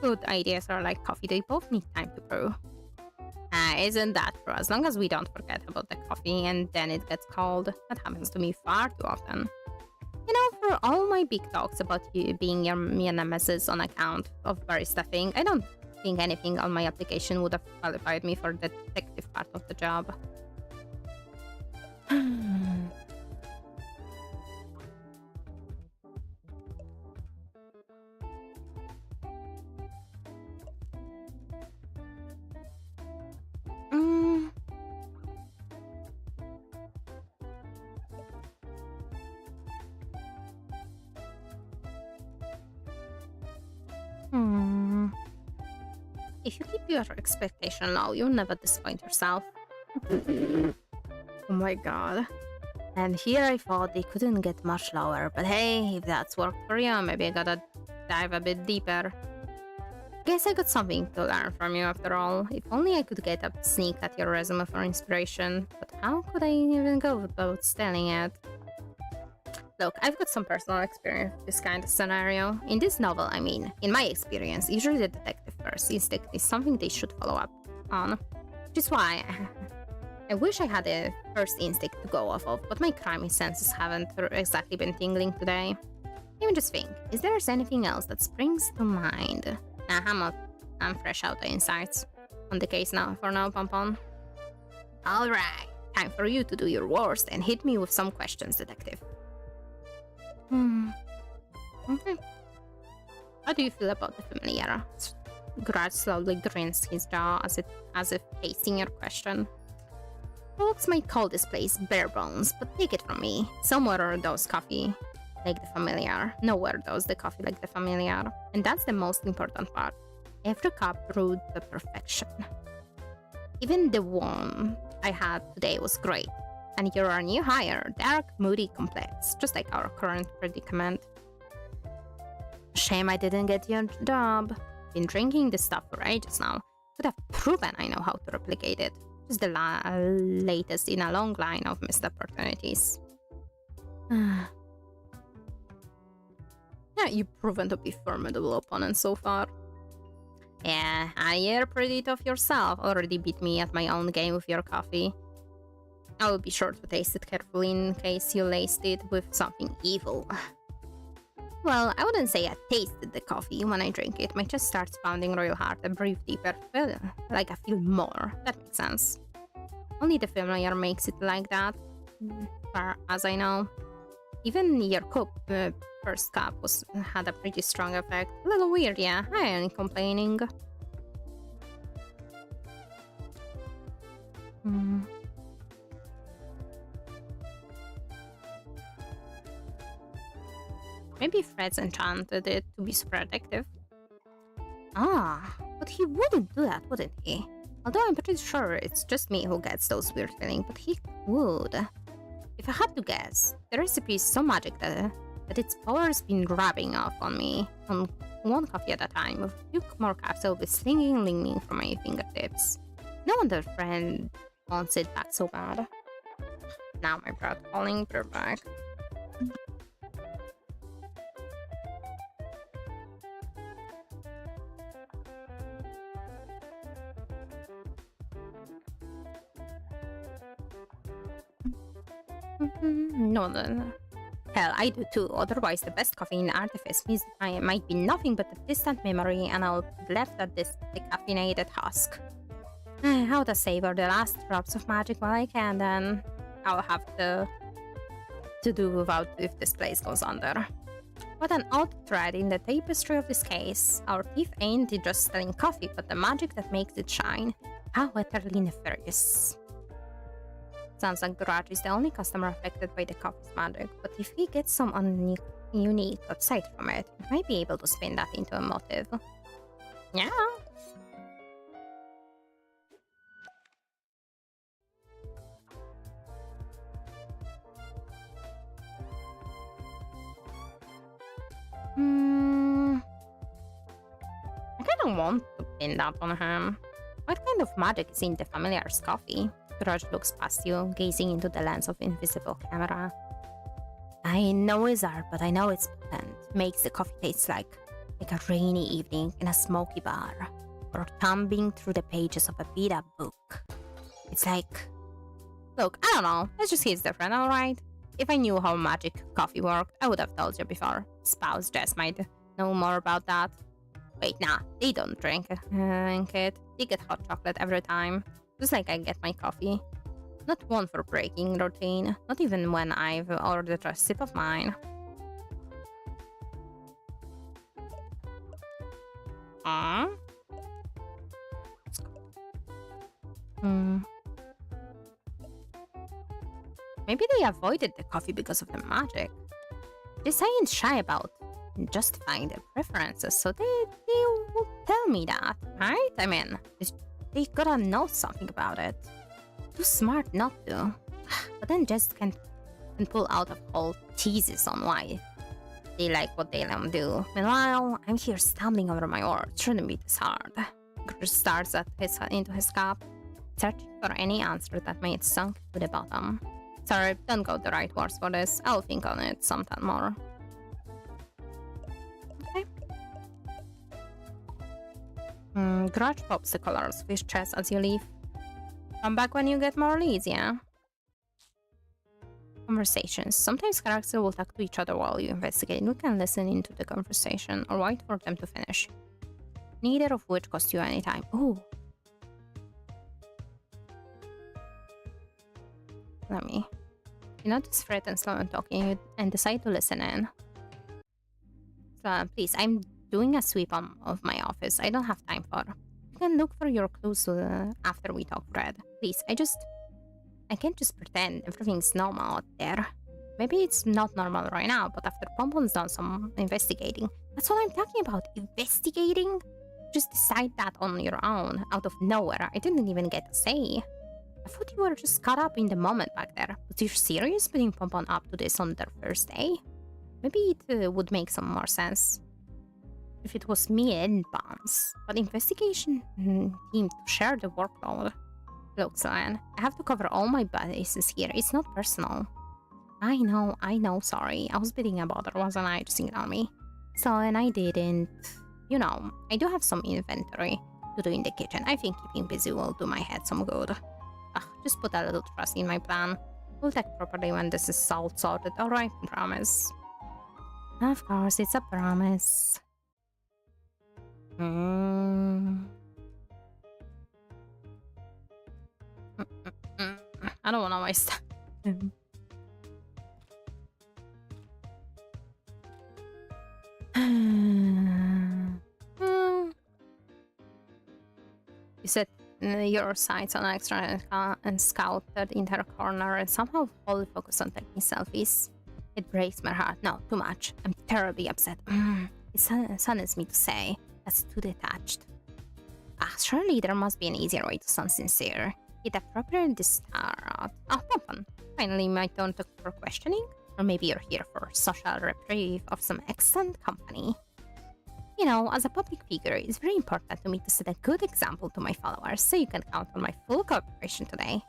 Good ideas are like coffee, they both need time to brew. Isn't that true? As long as we don't forget about the coffee and then it gets cold. That happens to me far too often. You know, for all my big talks about you being your nemesis on account of barista thing, I don't think anything on my application would have qualified me for the detective part of the job. If you keep your expectation low, you'll never disappoint yourself. Oh my god. And here I thought they couldn't get much lower, but hey, if that's worked for you, maybe I gotta dive a bit deeper. Guess I got something to learn from you after all. If only I could get a sneak at your resume for inspiration, but how could I even go about stealing it? Look, I've got some personal experience with this kind of scenario. In this novel, I mean, in my experience, usually the detective first instinct is something they should follow up on. Which is why I wish I had a first instinct to go off of, but my crime senses haven't exactly been tingling today. Even just think, is there anything else that springs to mind? Nah, I'm fresh out the insights on the case now, for now, Pompon. Alright, time for you to do your worst and hit me with some questions, detective. Okay. How do you feel about the familiar? Grudge slowly grins his jaw as if facing your question. Folks might call this place bare bones, but take it from me. Somewhere does coffee like the familiar. Nowhere does the coffee like the familiar. And that's the most important part. Every cup brewed to perfection. Even the one I had today was great. And you're our new hire, dark, moody, complex, just like our current predicament. Shame I didn't get your job. Been drinking this stuff for ages now. Could have proven I know how to replicate it. Just the latest in a long line of missed opportunities. Yeah, you've proven to be formidable opponent so far. Yeah, you're pretty tough yourself. Already beat me at my own game with your coffee. I will be sure to taste it carefully in case you laced it with something evil. Well, I wouldn't say I tasted the coffee. When I drink it, my chest starts pounding real hard. I breathe deeper, feel like I feel more. That makes sense. Only the familiar makes it like that, far as I know. Even your first cup had a pretty strong effect. A little weird, yeah. I ain't complaining. Maybe Fred's enchanted it to be super addictive. But he wouldn't do that, wouldn't he? Although I'm pretty sure it's just me who gets those weird feelings, but he would. If I had to guess, the recipe is so magic that its power's been rubbing off on me on one coffee at a time. With a few more cups, I'll be slinging leaning from my fingertips. No wonder Fred wants it back so bad. Now my breath calling her back. No, hell, I do too. Otherwise, the best coffee in artifice might be nothing but a distant memory, and I'll be left at this decaffeinated husk. How to savor the last drops of magic while I can, then I'll have to do without if this place goes under. What an odd thread in the tapestry of this case. Our thief ain't just stealing coffee, but the magic that makes it shine. How utterly nefarious. Sounds like Grudge is the only customer affected by the coffee's magic, but if he gets some unique upside from it, he might be able to spin that into a motive. Yeah. I kinda want to pin that on him. What kind of magic is in the familiar's coffee? Grudge looks past you, gazing into the lens of invisible camera. I ain't no wizard, but I know it's potent. Makes the coffee taste like a rainy evening in a smoky bar, or thumbing through the pages of a beat-up book. It's like... Look, I don't know, it's just he's different, alright? If I knew how magic coffee worked, I would have told you before. Spouse Jess might know more about that. Wait, nah, they don't drink it. They get hot chocolate every time. Just like I get my coffee. Not one for breaking routine, not even when I've ordered a sip of mine. Maybe they avoided the coffee because of the magic. This ain't shy about justifying their preferences, so they will tell me that, right? I mean, they gotta know something about it. Too smart not to. But then just can pull out a whole thesis on why they like what they let them do. Meanwhile, I'm here stumbling over my words. Shouldn't be this hard. Grush stares into his cup, searching for any answer that may sunk to the bottom. Sorry, don't go the right words for this. I'll think on it sometime more. Okay. Grudge pops the colors of his chest as you leave. Come back when you get more leads, yeah? Conversations. Sometimes characters will talk to each other while you investigate. You can listen into the conversation or wait for them to finish. Neither of which costs you any time. Ooh. Let me. You notice Fred and Sloan talking and decide to listen in. Sloan, please, I'm doing a sweep of my office. I don't have time for. You can look for your clues after we talk, Fred. Please, I can't just pretend everything's normal out there. Maybe it's not normal right now, but after Pompon's done some investigating, that's what I'm talking about. Investigating? Just decide that on your own, out of nowhere. I didn't even get a say. I thought you were just caught up in the moment back there. But you're serious putting Pompon up to this on their first day? Maybe it would make some more sense if it was me and Bones. But investigation team to share the workload. Look, Sloan, I have to cover all my bases here. It's not personal. I know, sorry. I was being a bother, wasn't I? Just ignore me. So, and I didn't. You know, I do have some inventory to do in the kitchen. I think keeping busy will do my head some good. Just put a little trust in my plan. We'll act properly when this is all sorted, alright? Promise. Of course, it's a promise. I don't wanna waste time. You set your sights on extra and scouted into her corner and somehow wholly focused on taking selfies. It breaks my heart. No, too much. I'm terribly upset. It saddens me to say. That's too detached. Surely there must be an easier way to sound sincere. It appropriately start. Pompon. Finally, my turn for questioning? Or maybe you're here for social reprieve of some excellent company. You know, as a public figure, it's very important to me to set a good example to my followers, so you can count on my full cooperation today.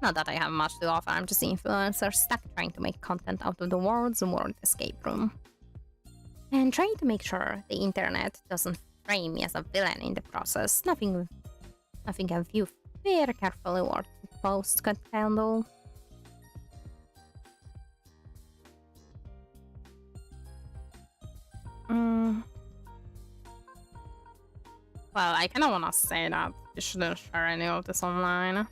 Not that I have much to offer, I'm just an influencer stuck trying to make content out of the world's world escape room. And trying to make sure the internet doesn't frame me as a villain in the process. Nothing a few very carefully worded posts could handle. Well, I kinda wanna say that you shouldn't share any of this online.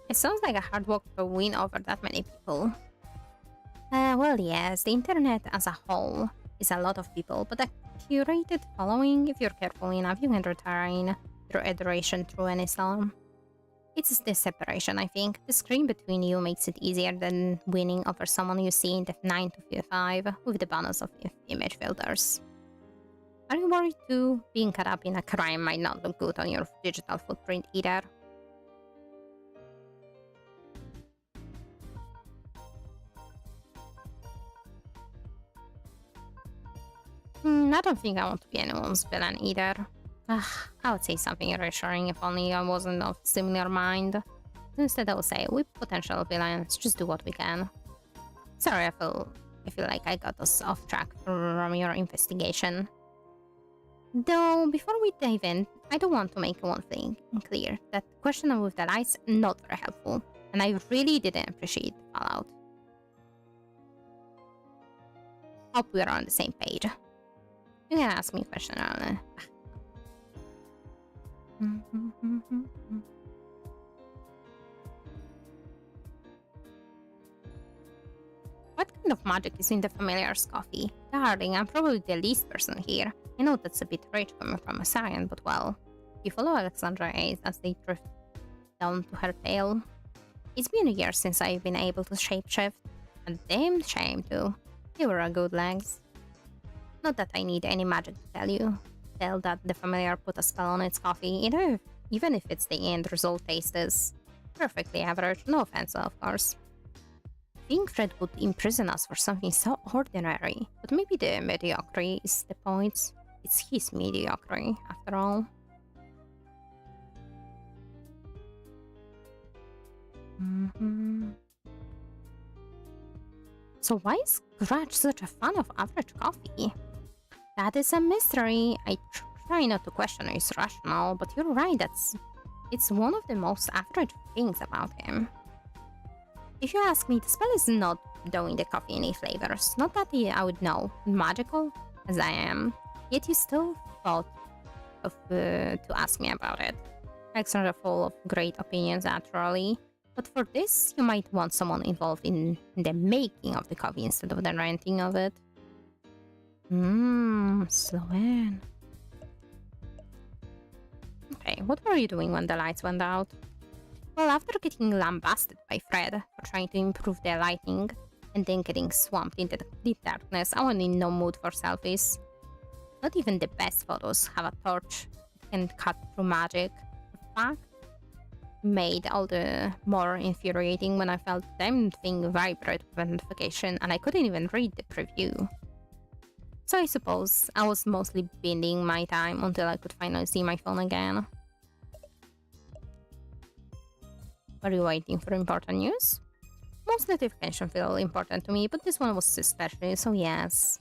It sounds like a hard work to win over that many people. Well, yes, the internet as a whole is a lot of people, but a curated following, if you're careful enough, you can retain your adoration through any storm. It's the separation, I think. The screen between you makes it easier than winning over someone you see in the 9 to 5 with the bonus of image filters. Are you worried too? Being caught up in a crime might not look good on your digital footprint either. I don't think I want to be anyone's villain either. I would say something reassuring if only I wasn't of similar mind. Instead I would say, we potential villains, just do what we can. Sorry, I feel like I got us off track from your investigation. Though, before we dive in, I do want to make one thing clear. That question with the lights, not very helpful. And I really didn't appreciate the fallout. Hope we're on the same page. You can ask me a question on it. What kind of magic is in the familiar's coffee? Darling, I'm probably the least person here. I know that's a bit rich coming from a Saiyan, but well, you follow Alexandra Ace as they drift down to her tail. It's been a year since I've been able to shapeshift. A damn shame too. They were a good legs. Not that I need any magic to tell that the familiar put a spell on its coffee, even if it's the end result taste is perfectly average, no offense of course. I think Fred would imprison us for something so ordinary, but maybe the mediocrity is the point. It's his mediocrity, after all. So why is Scratch such a fan of average coffee? That is a mystery. I try not to question his rationale, but you're right, it's one of the most average things about him. If you ask me, the spell is not throwing the coffee any flavors. Not that I would know, magical as I am. Yet you still thought of to ask me about it. Extra full of great opinions, naturally. But for this, you might want someone involved in the making of the coffee instead of the renting of it. Sloan. Okay, what were you doing when the lights went out? Well, after getting lambasted by Fred for trying to improve the lighting and then getting swamped into the deep darkness, I was in no mood for selfies. Not even the best photos have a torch that can cut through magic. The fact made all the more infuriating when I felt the damn thing vibrate with notification and I couldn't even read the preview. So I suppose I was mostly bending my time until I could finally see my phone again. Are you waiting for important news? Most notifications feel important to me, but this one was especially, so yes.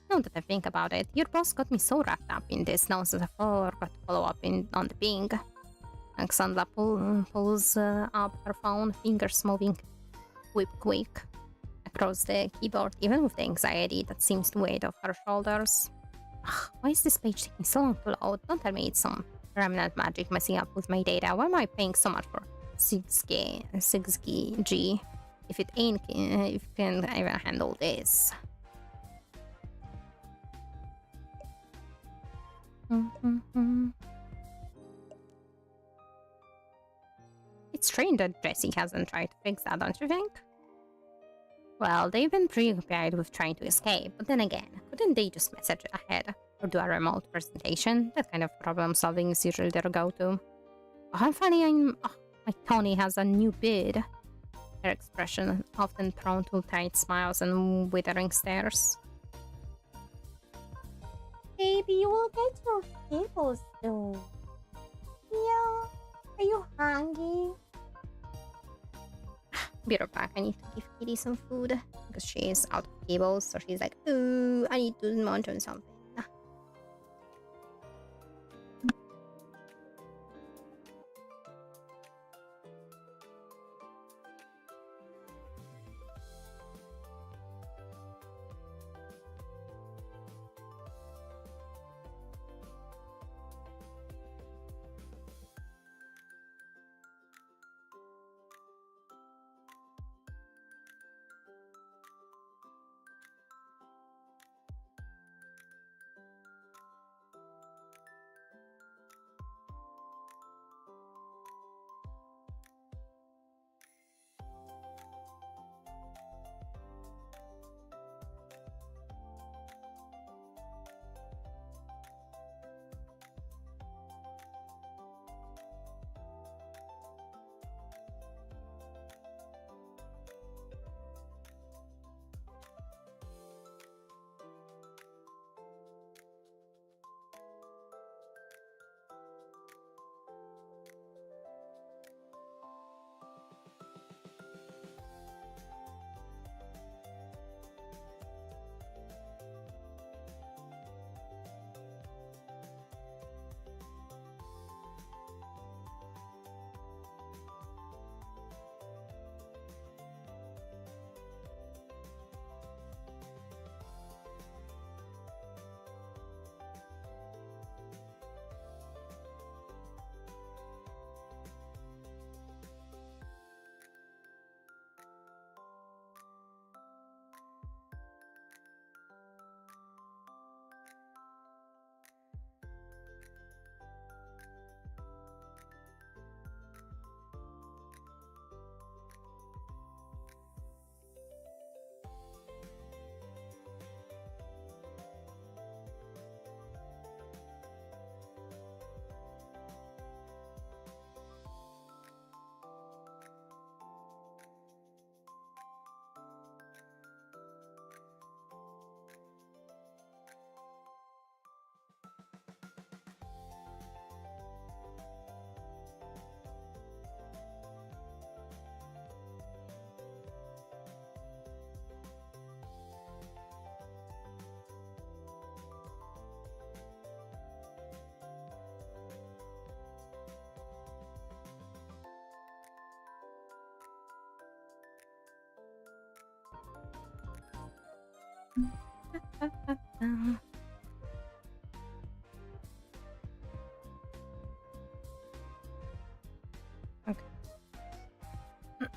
Now that I think about it, your boss got me so wrapped up in this nonsense I forgot to follow up on the ping. Alexandra pulls up her phone, fingers moving quick across the keyboard, even with the anxiety that seems to weigh off her shoulders. Ugh, why is this page taking so long to load? Don't tell me it's some remnant magic messing up with my data. Why am I paying so much for 6G if it ain't if it can even handle this? It's strange that Jessie hasn't tried to fix that, don't you think? Well, they've been preoccupied with trying to escape, but then again, couldn't they just message ahead or do a remote presentation? That kind of problem solving is usually their go-to. Oh, I'm funny, my Tony has a new bid. Her expression often prone to tight smiles and withering stares. Baby, you will get your cables soon. Yeah, are you hungry? Be right back. I need to give Kitty some food because she is out of cables, so she's like, ooh, I need to munch on something.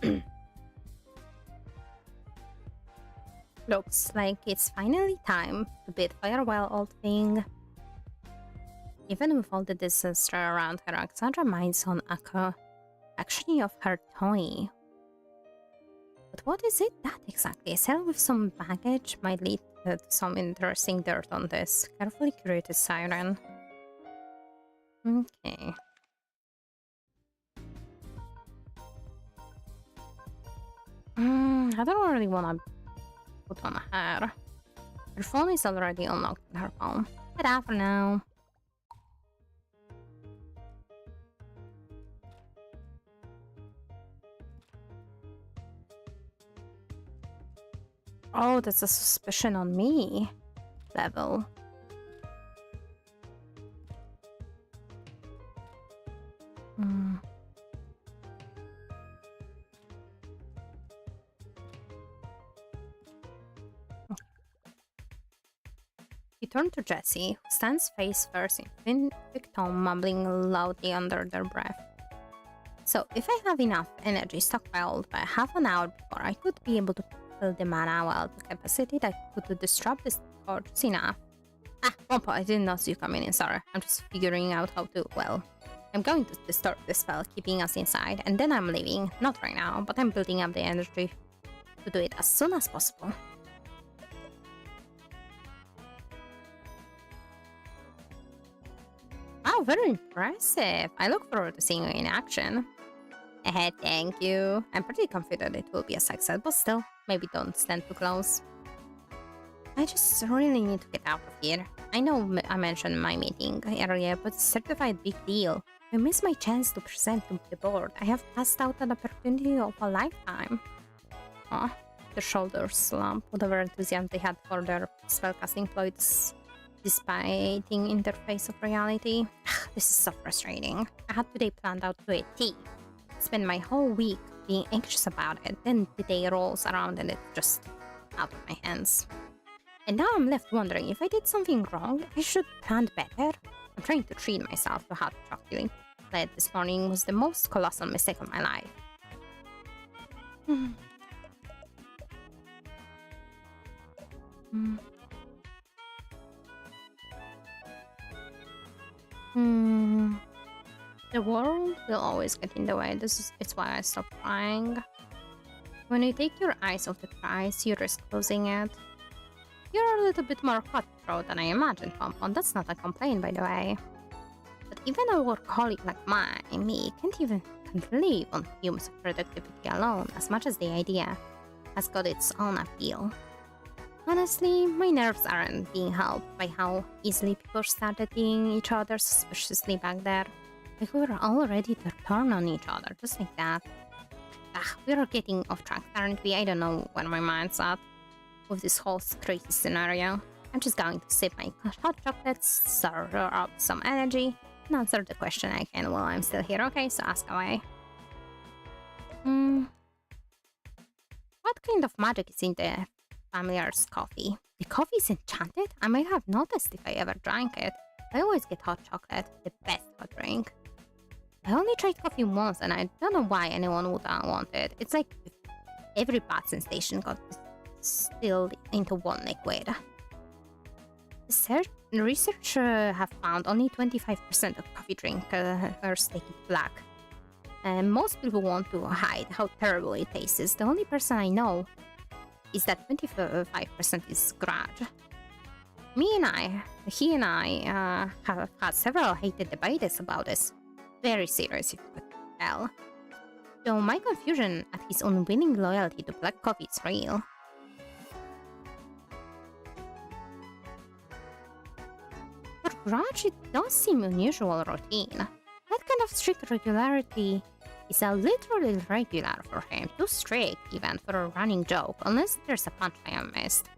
Okay. Looks like it's finally time to bid farewell, old thing. Even with all the disaster around her, Alexandra minds on Akko, actually of her toy. But what is it that exactly? A cell with some baggage might lead to some interesting dirt on this carefully curated siren. Okay. I don't really want to put on her. Her phone is already unlocked in her phone. Ta-da for now. Oh, that's a suspicion on me level. He turned to Jessie, who stands face first in thin, thick tone, mumbling loudly under their breath. So, if I have enough energy stockpiled by half an hour before, I could be able to fill the mana well to capacity that could disrupt this gorgeous enough. Ah, Wompo, I didn't notice you coming in, sorry. I'm just figuring out how to, well, I'm going to distort the spell, keeping us inside, and then I'm leaving. Not right now, but I'm building up the energy to do it as soon as possible. Wow, very impressive. I look forward to seeing you in action. Thank you. I'm pretty confident it will be a success, but still, maybe don't stand too close. I just really need to get out of here. I know I mentioned my meeting earlier, but it's a certified big deal. I missed my chance to present to the board. I have passed out an opportunity of a lifetime. Oh, their shoulders slump. Whatever enthusiasm they had for their spellcasting ploys dissipating in their face of reality. This is so frustrating. I had today planned out to a T. Spend my whole week being anxious about it, then the day rolls around and it's just out of my hands. And now I'm left wondering if I did something wrong. I should plan better. I'm trying to treat myself to hot chocolate this morning was the most colossal mistake of my life. The world will always get in the way. It's why I stopped trying. When you take your eyes off the prize, you risk losing it. You're a little bit more cutthroat than I imagined, Pompon. That's not a complaint, by the way. But even a workaholic like me can't live on fumes of productivity alone, as much as the idea has got its own appeal. Honestly, my nerves aren't being helped by how easily people started being each other suspiciously back there. Like we were all ready to turn on each other, just like that. We're getting off track, aren't we? I don't know where my mind's at with this whole crazy scenario. I'm just going to sip my hot chocolates, stir up some energy, and answer the question I can while I'm still here. Okay, so ask away. What kind of magic is in the familiar's coffee? The coffee is enchanted? I might have noticed if I ever drank it. I always get hot chocolate, the best hot drink. I only tried coffee once and I don't know why anyone would want it. It's like if every Batson station got distilled into one liquid. The research have found only 25% of coffee drinkers take it black. And most people want to hide how terrible it tastes. The only person I know is that 25% is grudge. He and I have had several heated debates about this. Very serious, if you could tell. Though my confusion at his unwilling loyalty to black coffee is real. For grudge, it does seem unusual routine. That kind of strict regularity is a literally regular for him, too strict even for a running joke, unless there's a punchline I missed.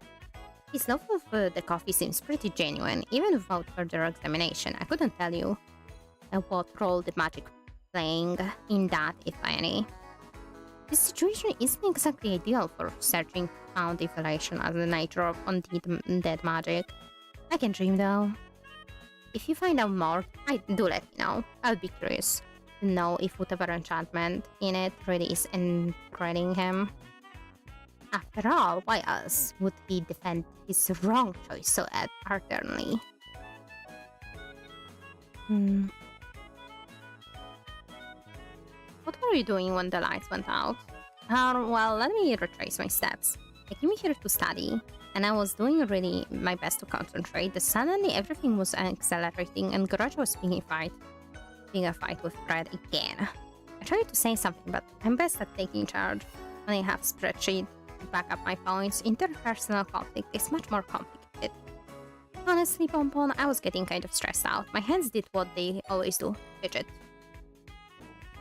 His love of the coffee seems pretty genuine, even without further examination. I couldn't tell you what role the magic playing in that, if any. This situation isn't exactly ideal for searching found information as the nature of undead magic. I can dream though. If you find out more, do let me know. I'll be curious to know if whatever enchantment in it really is impregnating him. After all, why else would he defend his wrong choice so ardently? Hmm. What were you doing when the lights went out? Well, let me retrace my steps. I came here to study, and I was doing really my best to concentrate. But suddenly, everything was accelerating, and Garage was being a fight with Fred again. I tried to say something, but I'm best at taking charge. When I have spreadsheet to back up my points, interpersonal conflict is much more complicated. Honestly, Pompon, I was getting kind of stressed out. My hands did what they always do, fidget.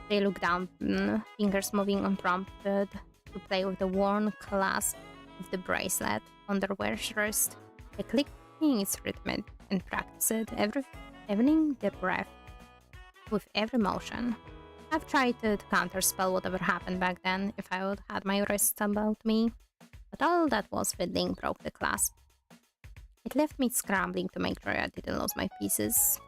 They look down, fingers moving unprompted to play with the worn clasp of the bracelet on their wearer's wrist. The clicking is rhythmic and practiced, evening the breath with every motion. I've tried to counterspell whatever happened back then if I would had my wrists about me, but all that was fiddling broke the clasp. It left me scrambling to make sure I didn't lose my pieces.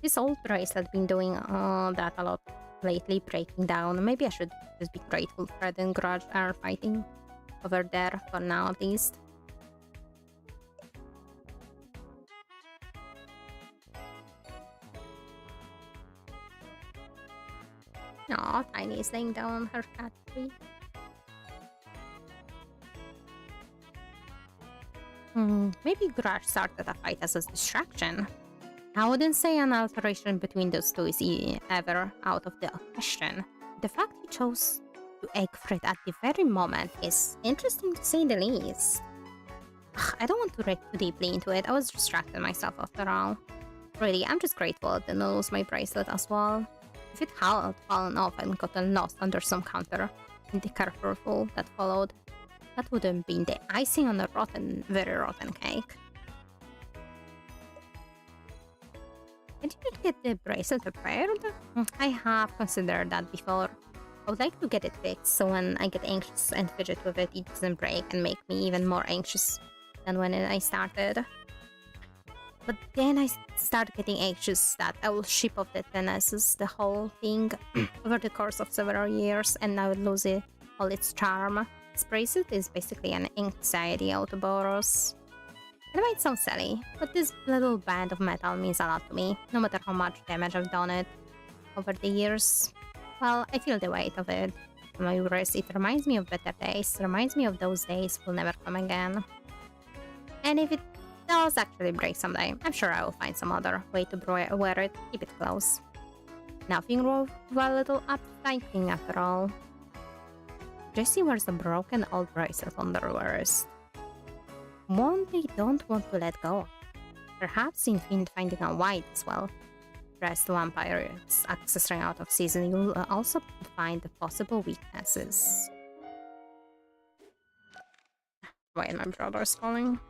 This old bracelet been doing that a lot lately, breaking down. Maybe I should just be grateful Fred and Grudge are fighting over there for now at least. Aw, Tiny is laying down on her cat tree. Maybe Grudge started a fight as a distraction. I wouldn't say an alteration between those two is ever out of the question. The fact he chose to egg Fred at the very moment is interesting to say the least. I don't want to read too deeply into it, I was distracted myself after all. Really, I'm just grateful I didn't lose my bracelet as well. If it had fallen off and gotten lost under some counter in the kerfuffle that followed, that would have been the icing on a very rotten cake. I didn't get the bracelet repaired. I have considered that before. I would like to get it fixed so when I get anxious and fidget with it, it doesn't break and make me even more anxious than when I started. But then I start getting anxious that I will ship off the tennis, the whole thing, over the course of several years, and I would lose all its charm. This bracelet is basically an anxiety Ouroboros. It might sound silly, but this little band of metal means a lot to me, no matter how much damage I've done it over the years. Well, I feel the weight of it on my wrist. It reminds me of better days, reminds me of those days will never come again. And if it does actually break someday, I'm sure I will find some other way to wear it, keep it close. Nothing wrong with a little uptight thing after all. Jessie wears a broken old bracelet on their wrist. One they don't want to let go. Perhaps in finding a white as well. Dressed vampires accessory out of season, you'll also find the possible weaknesses. Wait, my brother's calling.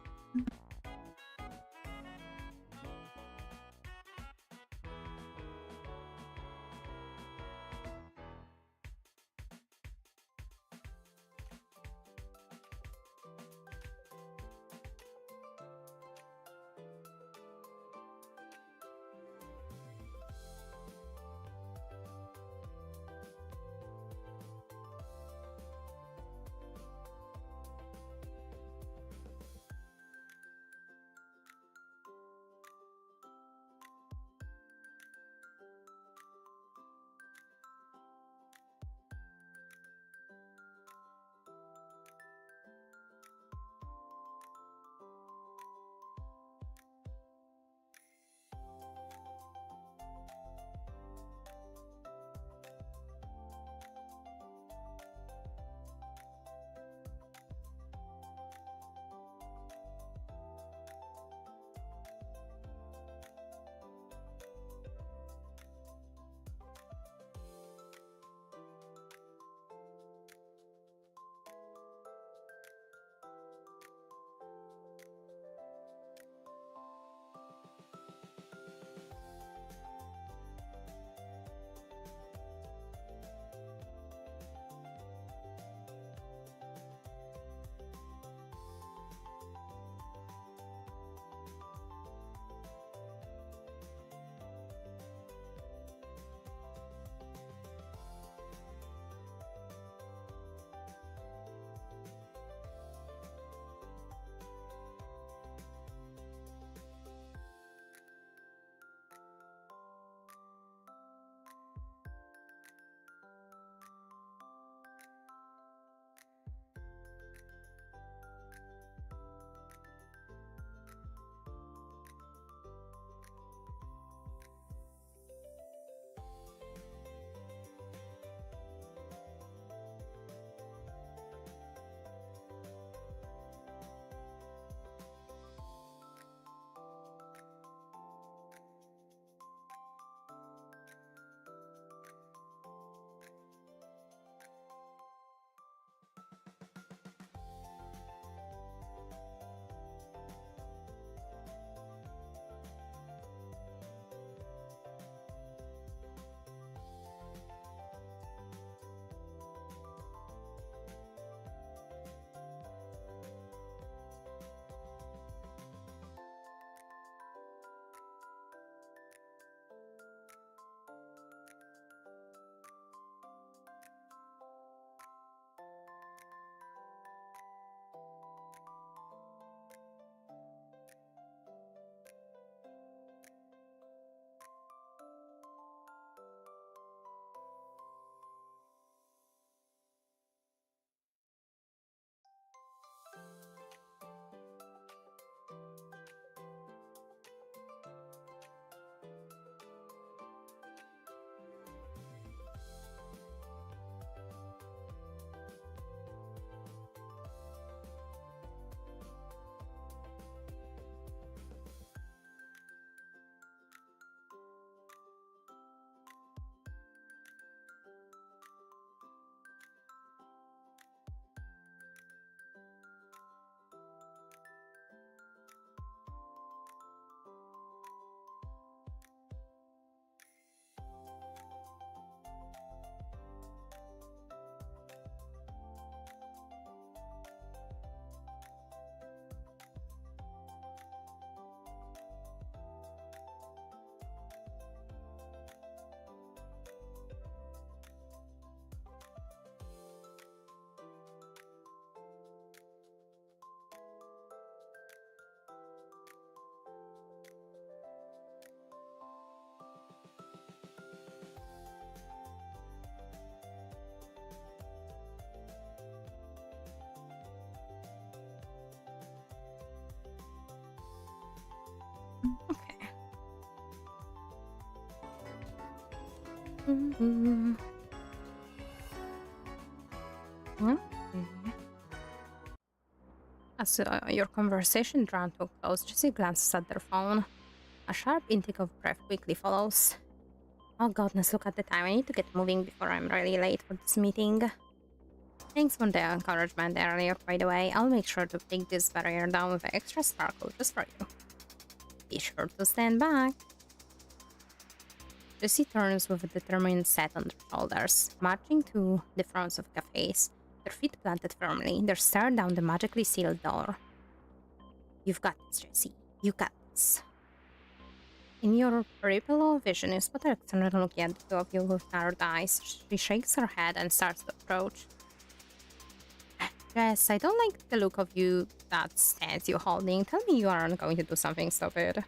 Okay. As your conversation drawn to a close, Jessie glances at their phone. A sharp intake of breath quickly follows. Oh goodness, look at the time. I need to get moving before I'm really late for this meeting. Thanks for the encouragement earlier, by the way. I'll make sure to take this barrier down with extra sparkle just for you. Be sure to stand back. Jessie turns with a determined set on their shoulders, marching to the fronts of cafes, their feet planted firmly, their stare down the magically sealed door. You've got this, Jessie. You got this. In your peripheral vision, you spot Alexandra looking at the two of you with narrowed eyes. She shakes her head and starts to approach. Jess, I don't like the look of you, that stance you're holding. Tell me you aren't going to do something stupid.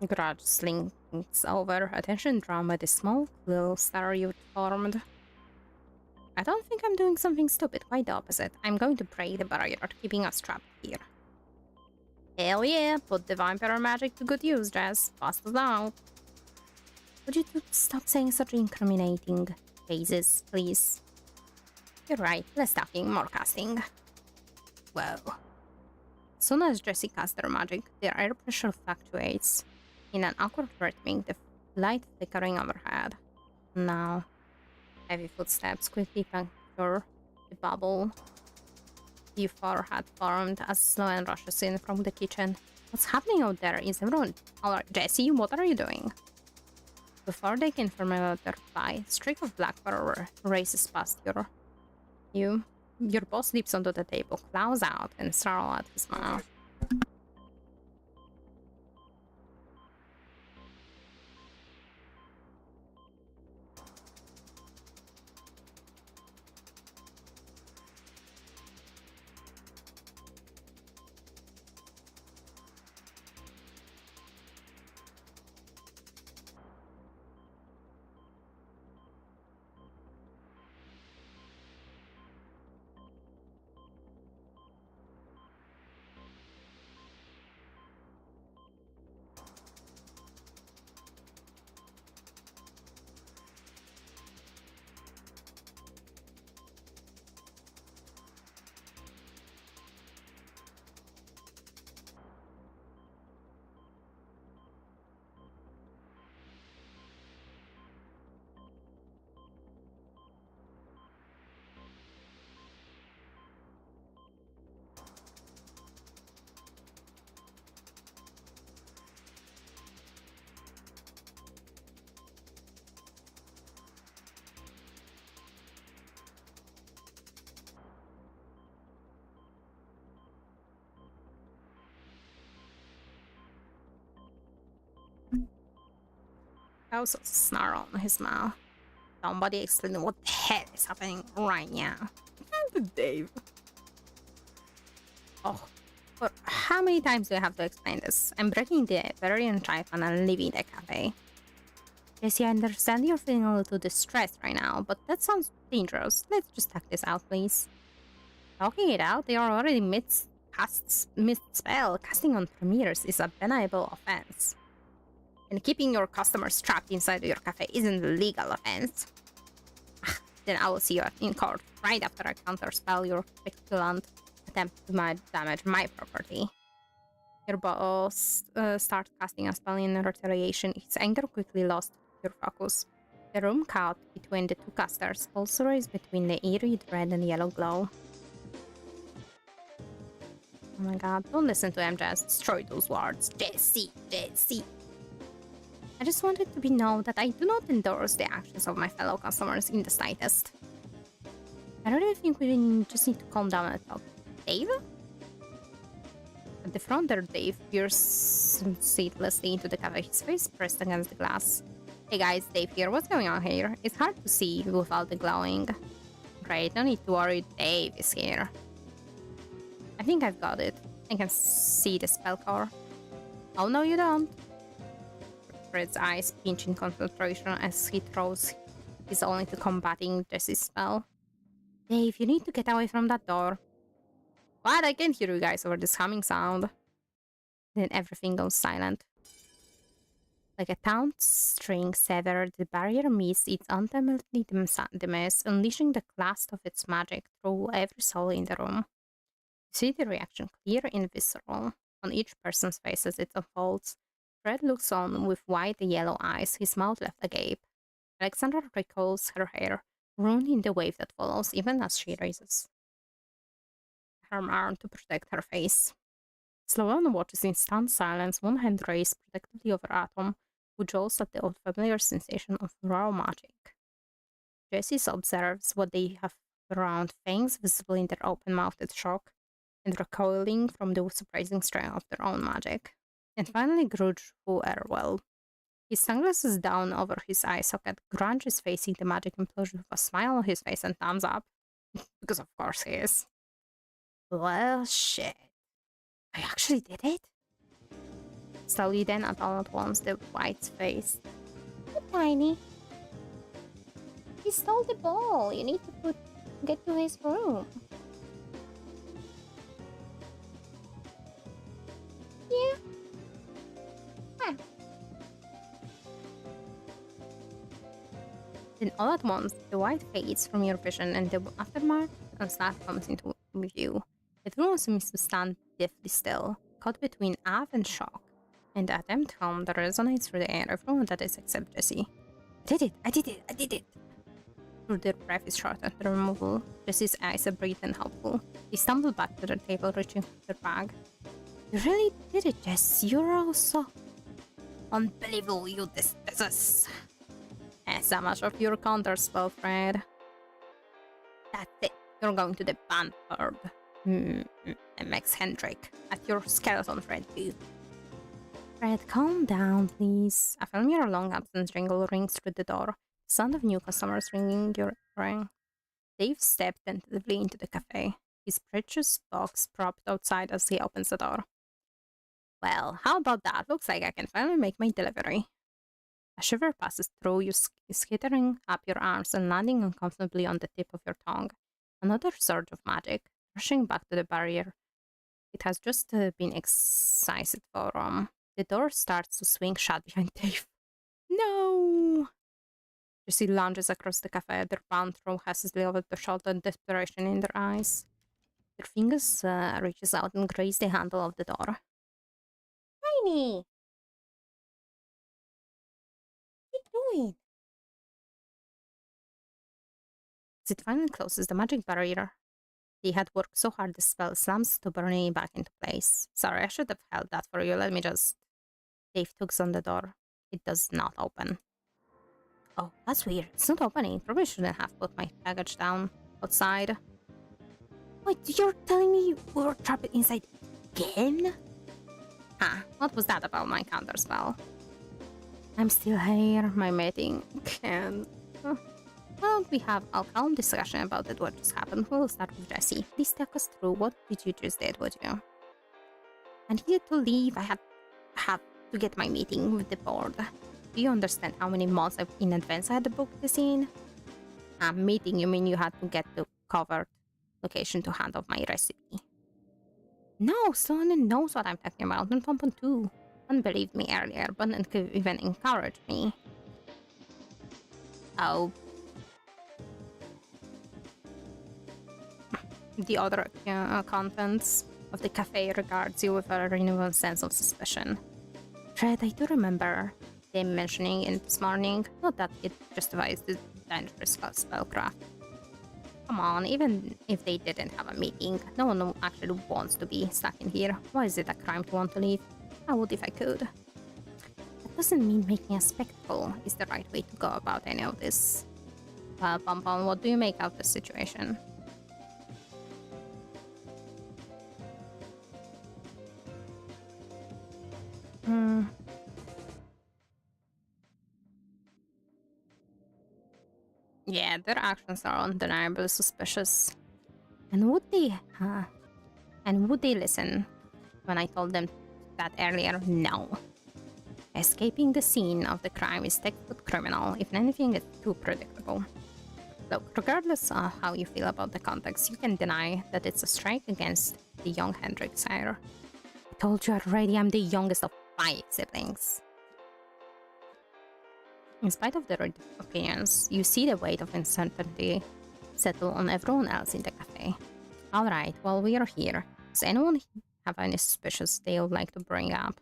Grudge slinks over, attention drawn by the small little star you formed. I don't think I'm doing something stupid, quite the opposite. I'm going to break the barrier, keeping us trapped here. Hell yeah, put the vampire magic to good use, Jess. Bust us out. Would you stop saying such incriminating phrases, please? You're right, less talking, more casting. Whoa. As soon as Jessie casts their magic, their air pressure fluctuates. In an awkward rhythm, the light flickering overhead. Now, heavy footsteps quickly puncture the bubble you four had formed as Sloan rushes in from the kitchen. What's happening out there? Is everyone... Alright, Jessie, what are you doing? Before they can formulate their reply, a streak of black fur races past you. Your boss leaps onto the table, claws out, and snarls at his mouth. That was a snarl on his mouth. Somebody explain what the hell is happening right now. Dave. Oh, but how many times do I have to explain this? I'm breaking the Bavarian Triton and leaving the cafe. Jesse, I understand you're feeling a little distressed right now, but that sounds dangerous. Let's just talk this out, please. Talking it out, they are already mid-spell. Casting on premieres is a deniable offense. And keeping your customers trapped inside your cafe isn't a legal offense. Then I will see you in court right after I counterspell your petulant attempt to damage my property. Your boss starts casting a spell in retaliation. His anger quickly lost your focus. The room caught between the two casters, also raised between the eerie red and yellow glow. Oh my god, don't listen to him, Jess. Destroy those words. Jesse, Jesse. I just wanted to be known that I do not endorse the actions of my fellow customers in the slightest. I really think we just need to calm down and talk. Dave? At the front there, Dave peers ceaselessly into the cafe, his face pressed against the glass. Hey guys, Dave here. What's going on here? It's hard to see without the glowing. Great, no need to worry. Dave is here. I think I've got it. I can see the spell core. Oh no, you don't. Fred's eyes pinch in concentration as he throws his all into combating Jesse's spell. Dave, you need to get away from that door. What? I can't hear you guys over this humming sound. Then everything goes silent. Like a taut string severed, the barrier meets its ultimately demise, unleashing the blast of its magic through every soul in the room. You see the reaction clear and visceral on each person's face as it unfolds. Fred looks on with wide yellow eyes, his mouth left agape. Alexandra recalls her hair, ruined in the wave that follows, even as she raises her arm to protect her face. Sloan watches in stunned silence, one hand raised protectively over Atom, who jolts at the unfamiliar sensation of raw magic. Jessie observes what they have around, fangs visible in their open-mouthed shock, and recoiling from the surprising strength of their own magic. And finally Grudge, who well. His sunglasses down over his eye socket, Grunge is facing the magic implosion with a smile on his face and thumbs up. Because of course he is. Well, shit. I actually did it? Slowly then, all at once, the white's face. Tiny. He stole the ball. You need to get to his room. Yeah. Huh. Then all at once, the white fades from your vision and the aftermath and staff comes into view. Everyone seems to stand deathly still, caught between awe and shock, and the attempt home that resonates through the air, everyone that is except Jessie. I did it! Through their breath is short at the removal, Jessie's eyes are bright and hopeful. They stumble back to their table, reaching for their bag. You really did it, Jess. You're also unbelievable, you this is. So much of your counterspell, Fred. That's it. You're going to the band herb. Max Hendrick. At your skeleton, Fred, too. Fred, calm down, please. A familiar long absence jingle rings through the door. The sound of new customers ringing your ring. Dave stepped tentatively into the cafe, his precious box propped outside as he opens the door. Well, how about that? Looks like I can finally make my delivery. A shiver passes through you, skittering up your arms and landing uncomfortably on the tip of your tongue. Another surge of magic, rushing back to the barrier. It has just been excised for. The door starts to swing shut behind Dave. No! Jessie lunges across the cafe, their palm thrown hastily over the shoulder, desperation in their eyes. Their fingers reaches out and graze the handle of the door. Tiny. What are you doing? As it finally closes the magic barrier, they had worked so hard the spell slams stubbornly back into place. Sorry, I should have held that for you. Let me just... Dave tugs on the door. It does not open. Oh, that's weird. It's not opening. Probably shouldn't have put my package down outside. Wait, you're telling me we were trapped inside again? Huh, what was that about my counterspell? I'm still here, my mating can... Well, we have a calm discussion about it, what just happened. We'll start with Jessie. Please talk us through what did you just did, would you? I needed to leave. I had to get my meeting with the board. Do you understand how many months in advance I had to book the scene? Meeting, you mean you had to get the covered location to hand off my recipe? No, Sloan knows what I'm talking about, and Pompon too. One believed me earlier, but even encouraged me. Oh. The other contents of the cafe regards you with a renewed sense of suspicion. Fred, I do remember them mentioning it this morning, not that it justifies the dangerous spellcraft. Come on, even if they didn't have a meeting, no one actually wants to be stuck in here. Why is it a crime to want to leave? I would if I could. That doesn't mean making a spectacle is the right way to go about any of this. Well, Pompon, what do you make of the situation? Yeah, their actions are undeniably suspicious. And would they listen when I told them that earlier? No. Escaping the scene of the crime is textbook criminal. If anything, it's too predictable. Look, regardless of how you feel about the context, you can deny that it's a strike against the young Hendrik, sire. I told you already, I'm the youngest of 5 siblings. In spite of their opinions, you see the weight of uncertainty settle on everyone else in the cafe. Alright, while we are here, does anyone have any suspicious they would like to bring up?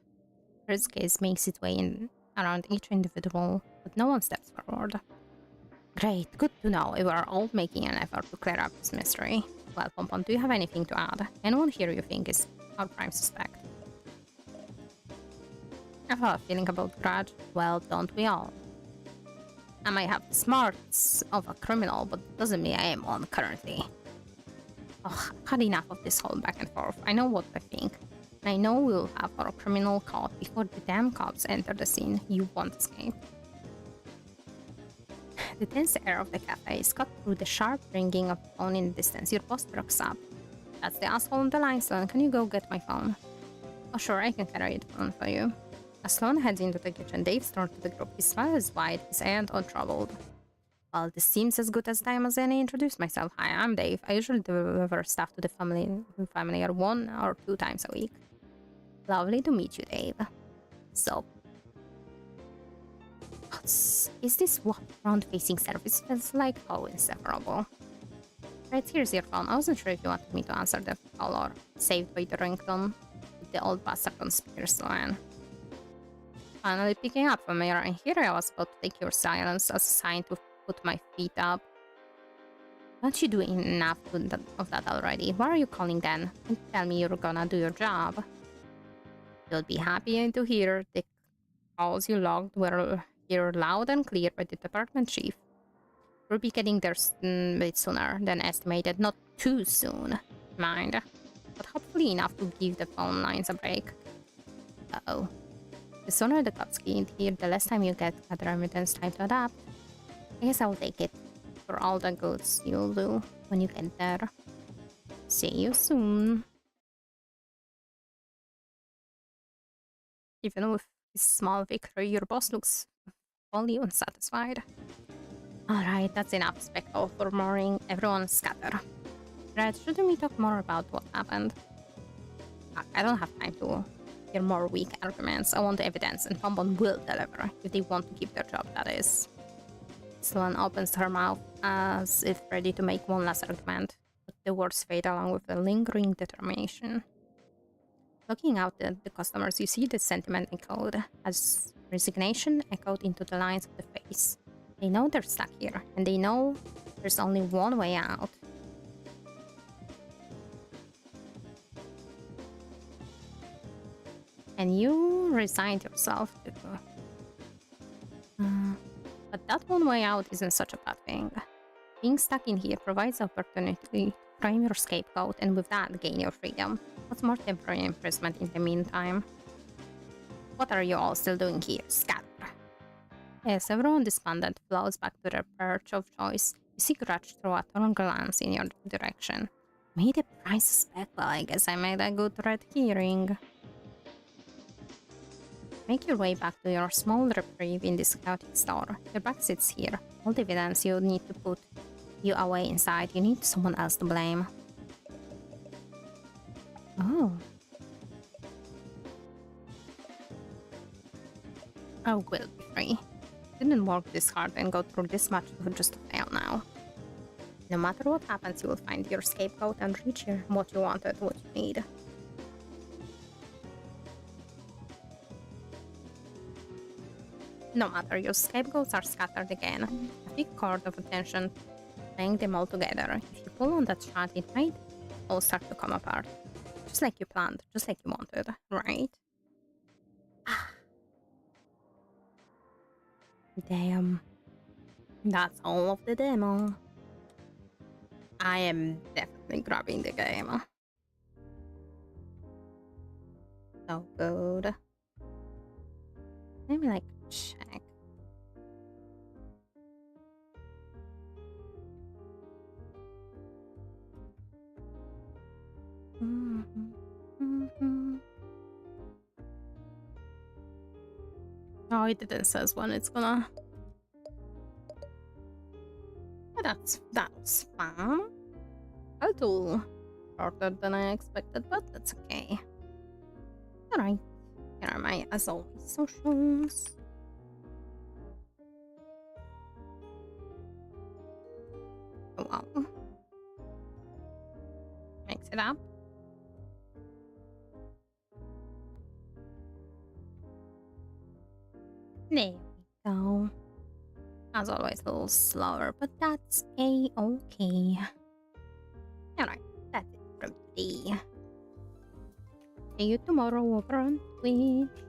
First case makes its way in around each individual, but no one steps forward. Great, good to know. We are all making an effort to clear up this mystery. Well, Pompon, do you have anything to add? Anyone here you think is our prime suspect? I have a feeling about Grudge. Well, don't we all? I might have the smarts of a criminal, but doesn't mean I am one currently. Ugh, I've had enough of this whole back and forth. I know what I think. I know we'll have our criminal caught before the damn cops enter the scene. You won't escape. The tense air of the cafe is cut through the sharp ringing of the phone in the distance. Your boss rocks up. That's the asshole on the line, Sloan. Can you go get my phone? Oh, sure, I can carry it on for you. As Sloan heads into the kitchen, Dave turns to the group. His smile is wide, his eye untroubled. Well, this seems as good as time as any. Introduce myself. Hi, I'm Dave. I usually deliver stuff to the family one or two times a week. Lovely to meet you, Dave. So, is this what front-facing service feels like? Oh, inseparable. Right, here's your phone. I wasn't sure if you wanted me to answer the call or saved by the ringtone. The old bastard conspiracy line. Finally picking up, familiar, and here I was about to take your silence as a sign to put my feet up. Aren't you doing enough of that already? Why are you calling then? Don't tell me you're gonna do your job. You'll be happy to hear the calls you logged were here loud and clear by the department chief. We'll be getting there a bit sooner than estimated, not too soon, mind, but hopefully enough to give the phone lines a break. Uh-oh. The sooner the cops get here, the less time you get other evidence time to adapt. I guess I'll take it for all the goods you'll do when you get there. See you soon. Even with this small victory, your boss looks wholly unsatisfied. Alright, that's enough spectacle for morning. Everyone scatter. Red, shouldn't we talk more about what happened? I don't have time to hear more weak arguments. I want the evidence, and Pompon will deliver, if they want to keep their job, that is. Sloan opens her mouth as if ready to make one last argument, but the words fade along with a lingering determination. Looking out at the customers, you see the sentiment echoed, as resignation echoed into the lines of the face. They know they're stuck here, and they know there's only one way out. And you resigned yourself to... but that one way out isn't such a bad thing. Being stuck in here provides the opportunity to frame your scapegoat, and with that, gain your freedom. What's more temporary imprisonment in the meantime? What are you all still doing here? Scatter. Yes, everyone disbanded flows back to their perch of choice. You see Grudge throw a torn glance in your direction. Me the prime suspect? Well, I guess I made a good red herring. Make your way back to your small reprieve in this chaotic store. Your bag sits here. All the evidence you need to put you away inside. You need someone else to blame. Oh. I will be free. Didn't work this hard and go through this much to just fail now. No matter what happens, you will find your scapegoat and reach here what you wanted, what you need. No matter, your scapegoats are scattered again. A big cord of attention tying them all together. If you pull on that shot, it might all start to come apart. Just like you planned, just like you wanted, right? Damn. That's all of the demo. I am definitely grabbing the game. So good. Maybe like check. Oh, it didn't says when it's gonna. But that was fun. A little shorter than I expected, but that's okay. Alright, here are my, as always, socials. Wow. Mix it up. There we go. As always, a little slower, but that's a-okay. Alright, that's it from today. See you tomorrow over on Twitch.